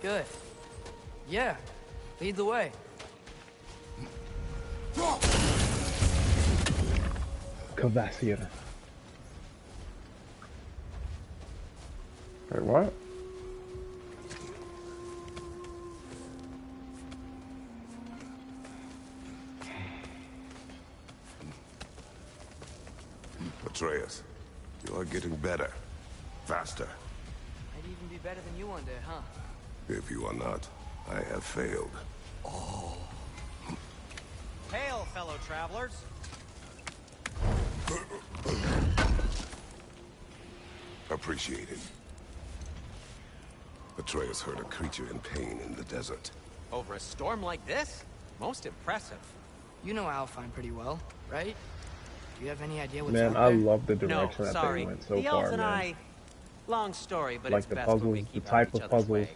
Good. Yeah. Lead the way. Kvasir. Wait, what? are getting better. Faster. I'd even be better than you one day, huh? If you are not, I have failed. Hail, fellow travelers. Appreciated. Atreus heard a creature in pain in the desert. Over a storm like this? Most impressive. You know Alfheim pretty well, right? Do you have any idea what's Man, out I there? love the No, direction that sorry. they went so the elves far, and man. I... Long story, but Like it's the best when we puzzles, the keep out type each of other's puzzles, way.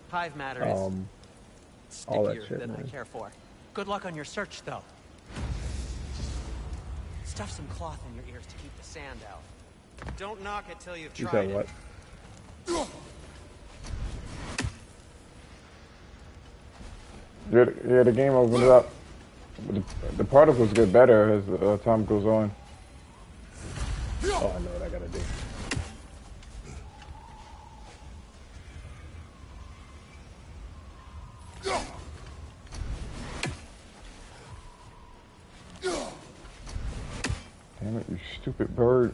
Hive matter is all that stickier shit, than I man. care for. Good luck on your search, though. Stuff some cloth in your ears to keep the sand out. Don't knock it till you've You tried said it. what? Yeah, the game opens up. The particles get better as time goes on. Oh, I know what I gotta do. Damn it, you stupid bird.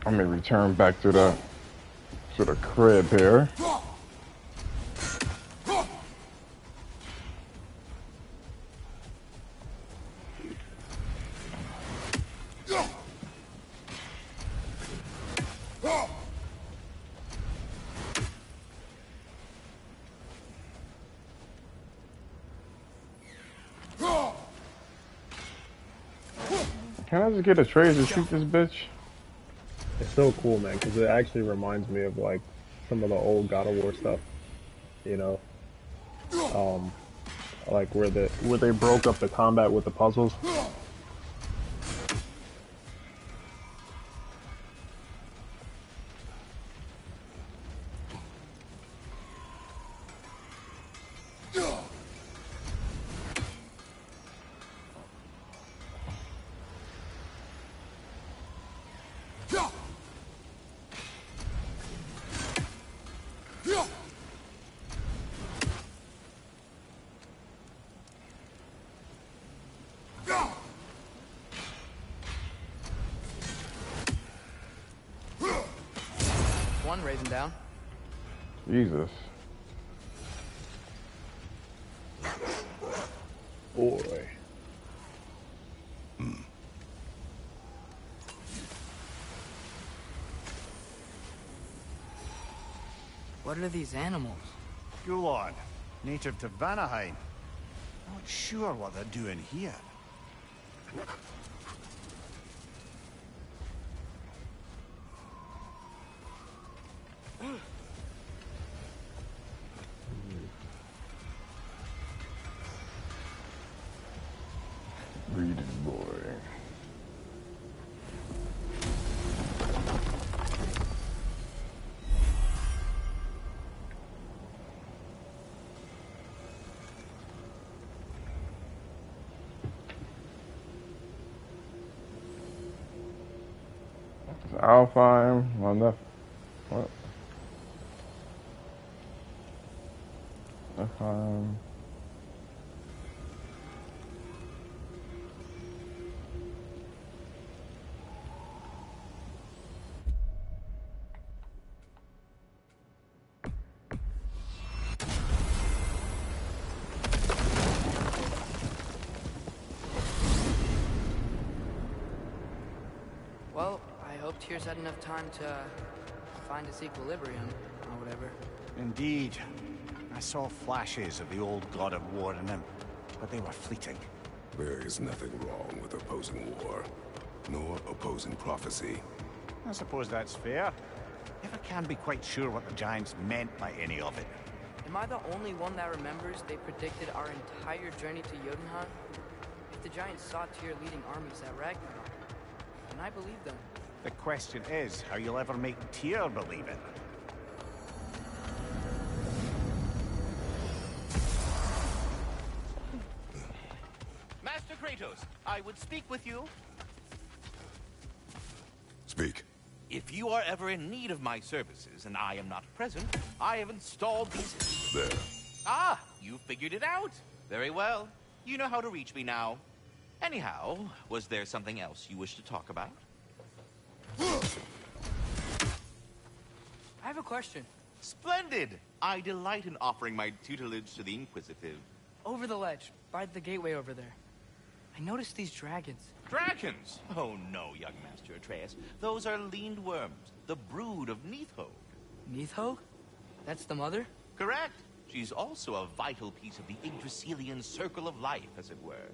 I'm gonna return back to the crib here. Can I just get a tray to shoot this bitch? It's so cool, man, because it actually reminds me of like some of the old God of War stuff, you know, like where they broke up the combat with the puzzles. One raven down. Jesus. Boy. What are these animals? Gulon, native to Vanaheim. Not sure what they're doing here. Reading boy. Alfheim on the what? Alfheim. Hope Tyr's had enough time to find its equilibrium, or whatever. Indeed. I saw flashes of the old god of war in him, but they were fleeting. There is nothing wrong with opposing war, nor opposing prophecy. I suppose that's fair. Never can be quite sure what the Giants meant by any of it. Am I the only one that remembers they predicted our entire journey to Jotunheim? If the Giants saw Tyr leading armies at Ragnarok, then I believe them. The question is how you'll ever make Tyr believe it. Master Kratos, I would speak with you. Speak. If you are ever in need of my services and I am not present, I have installed these... There. Ah, you figured it out. Very well. You know how to reach me now. Anyhow, was there something else you wish to talk about? I have a question. Splendid! I delight in offering my tutelage to the inquisitive. Over the ledge, by the gateway over there. I noticed these dragons. Dragons? Oh no, young Master Atreus. Those are leaned worms, the brood of Nidhogg. Nidhogg? That's the mother? Correct. She's also a vital piece of the Yggdrasilian circle of life, as it were.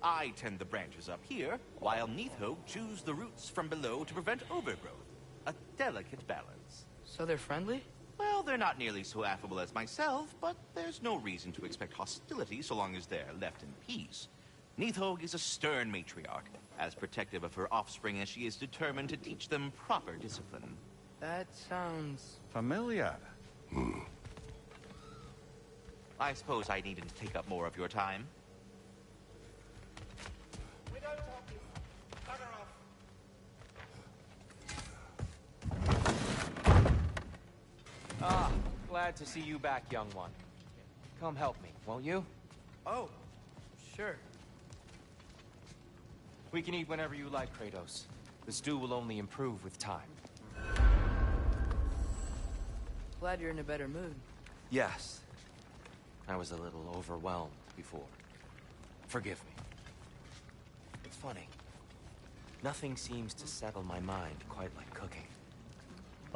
I tend the branches up here, while Nidhogg chews the roots from below to prevent overgrowth. A delicate balance. So they're friendly? Well, they're not nearly so affable as myself, but there's no reason to expect hostility so long as they're left in peace. Nidhogg is a stern matriarch, as protective of her offspring as she is determined to teach them proper discipline. That sounds... Familiar. I suppose I needn't take up more of your time. We don't talk to you. Cut her off. Ah, glad to see you back, young one. Come help me, won't you? Oh, sure. We can eat whenever you like, Kratos. The stew will only improve with time. Glad you're in a better mood. Yes. I was a little overwhelmed before. Forgive me. It's funny. Nothing seems to settle my mind quite like cooking.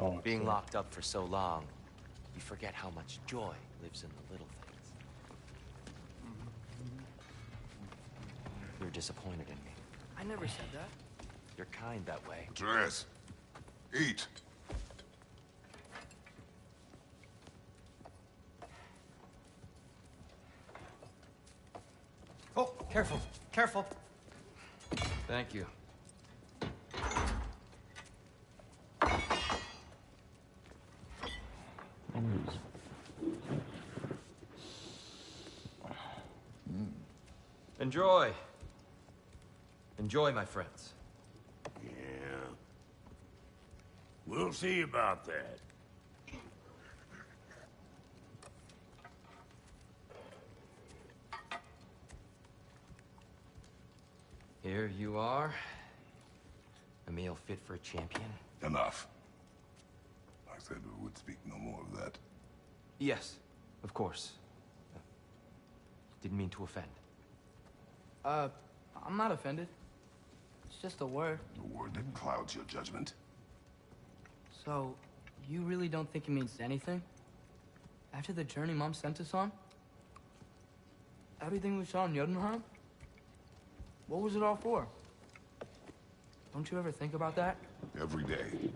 Oh, Being okay. locked up for so long, you forget how much joy lives in the little things. You're disappointed in me. I never said that. You're kind that way. Dress. Eat. Oh, careful, careful. Thank you. Enjoy. Enjoy, my friends. Yeah. We'll see about that. Here you are. A meal fit for a champion. Enough. I said we would speak no more of that. Yes, of course. Didn't mean to offend. I'm not offended. It's just a word. The word that clouds your judgment. So, you really don't think it means anything? After the journey Mom sent us on? Everything we saw in Jotunheim? What was it all for? Don't you ever think about that? Every day.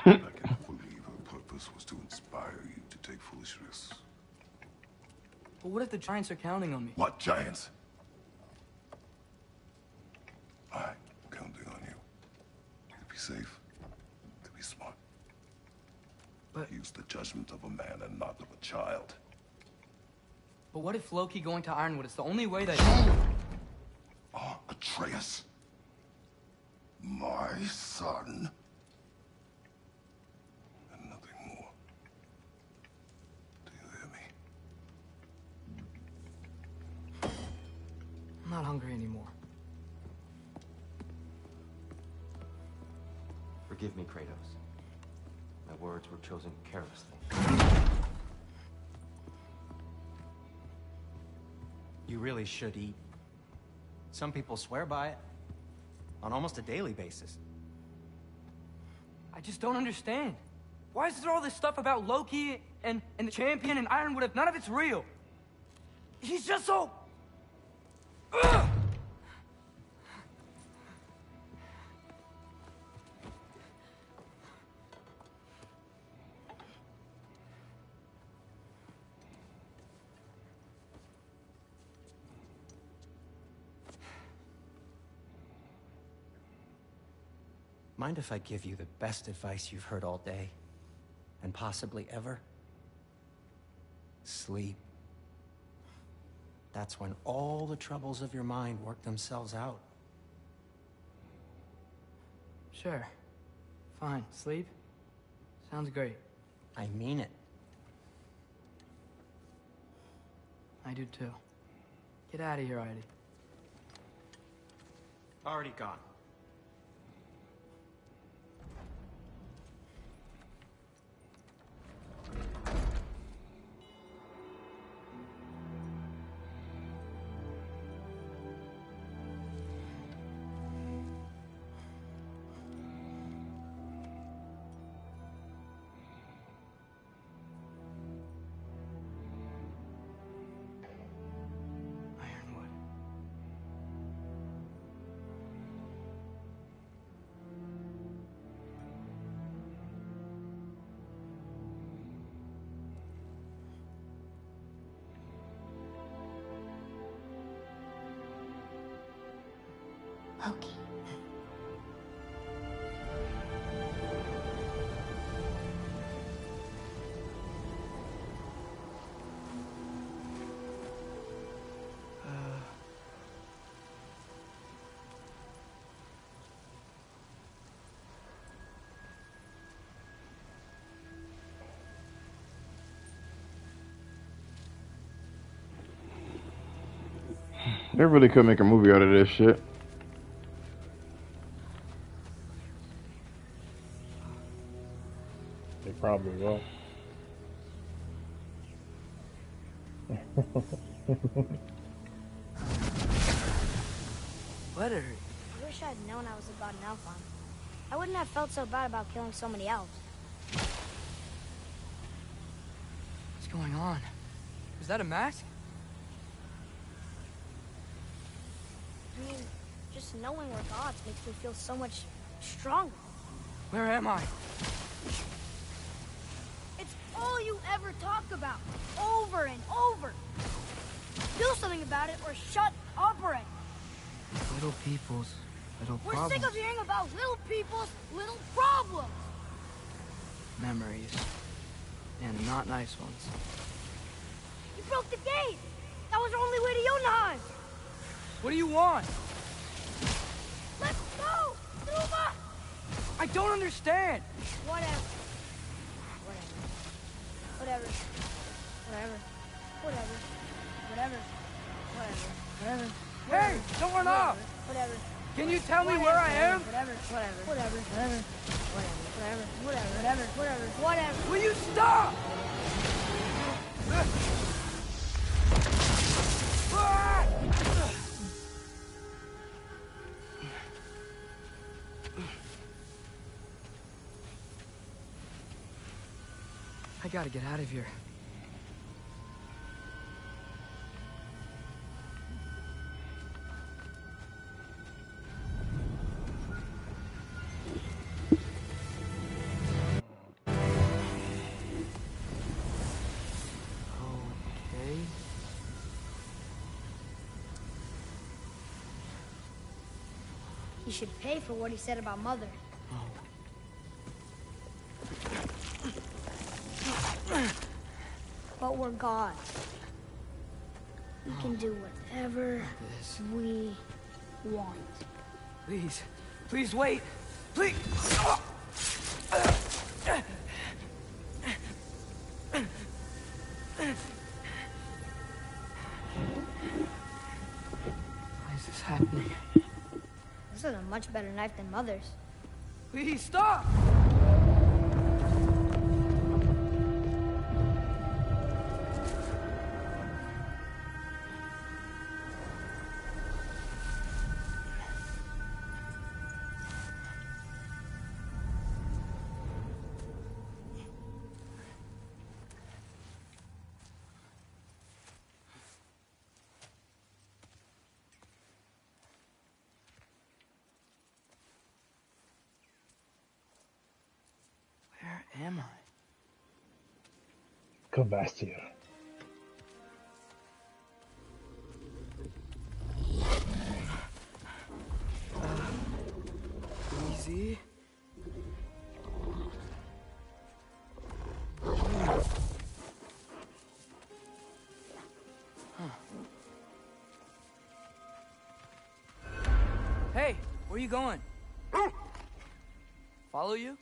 I cannot believe her purpose was to inspire you to take foolish risks. But what if the Giants are counting on me? What giants? I'm counting on you. To be safe, to be smart. But- Use the judgment of a man and not of a child. But what if Loki going to Ironwood is the only way that... Ah, Atreus. My son. And nothing more. Do you hear me? I'm not hungry anymore. Forgive me, Kratos. My words were chosen carelessly. You really should eat. Some people swear by it. on almost a daily basis. I just don't understand. Why is there all this stuff about Loki and the champion and Ironwood if none of it's real? He's just so... Ugh! Mind if I give you the best advice you've heard all day? And possibly ever? Sleep. That's when all the troubles of your mind work themselves out. Sure. Fine. Sleep? Sounds great. I mean it. I do too. Get out of here, Heidi. Already gone. Ironwood. Loki. They really could make a movie out of this shit. They probably will. Letter. I wish I'd known I was a god in Alfheim. I wouldn't have felt so bad about killing so many elves. What's going on? Is that a mask? I mean, just knowing we're gods makes me feel so much stronger. Where am I? It's all you ever talk about, over and over. Do something about it or shut up already. Little people's little We're problems. sick of hearing about little people's little problems. Memories. And not nice ones. You broke the gate. That was our only way to Jotunheim. What do you want? Let's go, Numa! I don't understand. Whatever. Whatever. Whatever. Whatever. Whatever. Whatever. Whatever. Hey, don't run off. Whatever. Can you tell me where I am? Whatever. Whatever. Whatever. Whatever. Whatever. Whatever. Whatever. Whatever. Will you stop? I gotta get out of here. Okay. He should pay for what he said about Mother. But we're gods. We can do whatever we want. Please. Please wait. Please. Why is this happening? This is a much better knife than Mother's. Please stop! Cavastier. Easy. Hey, where you going? Follow you?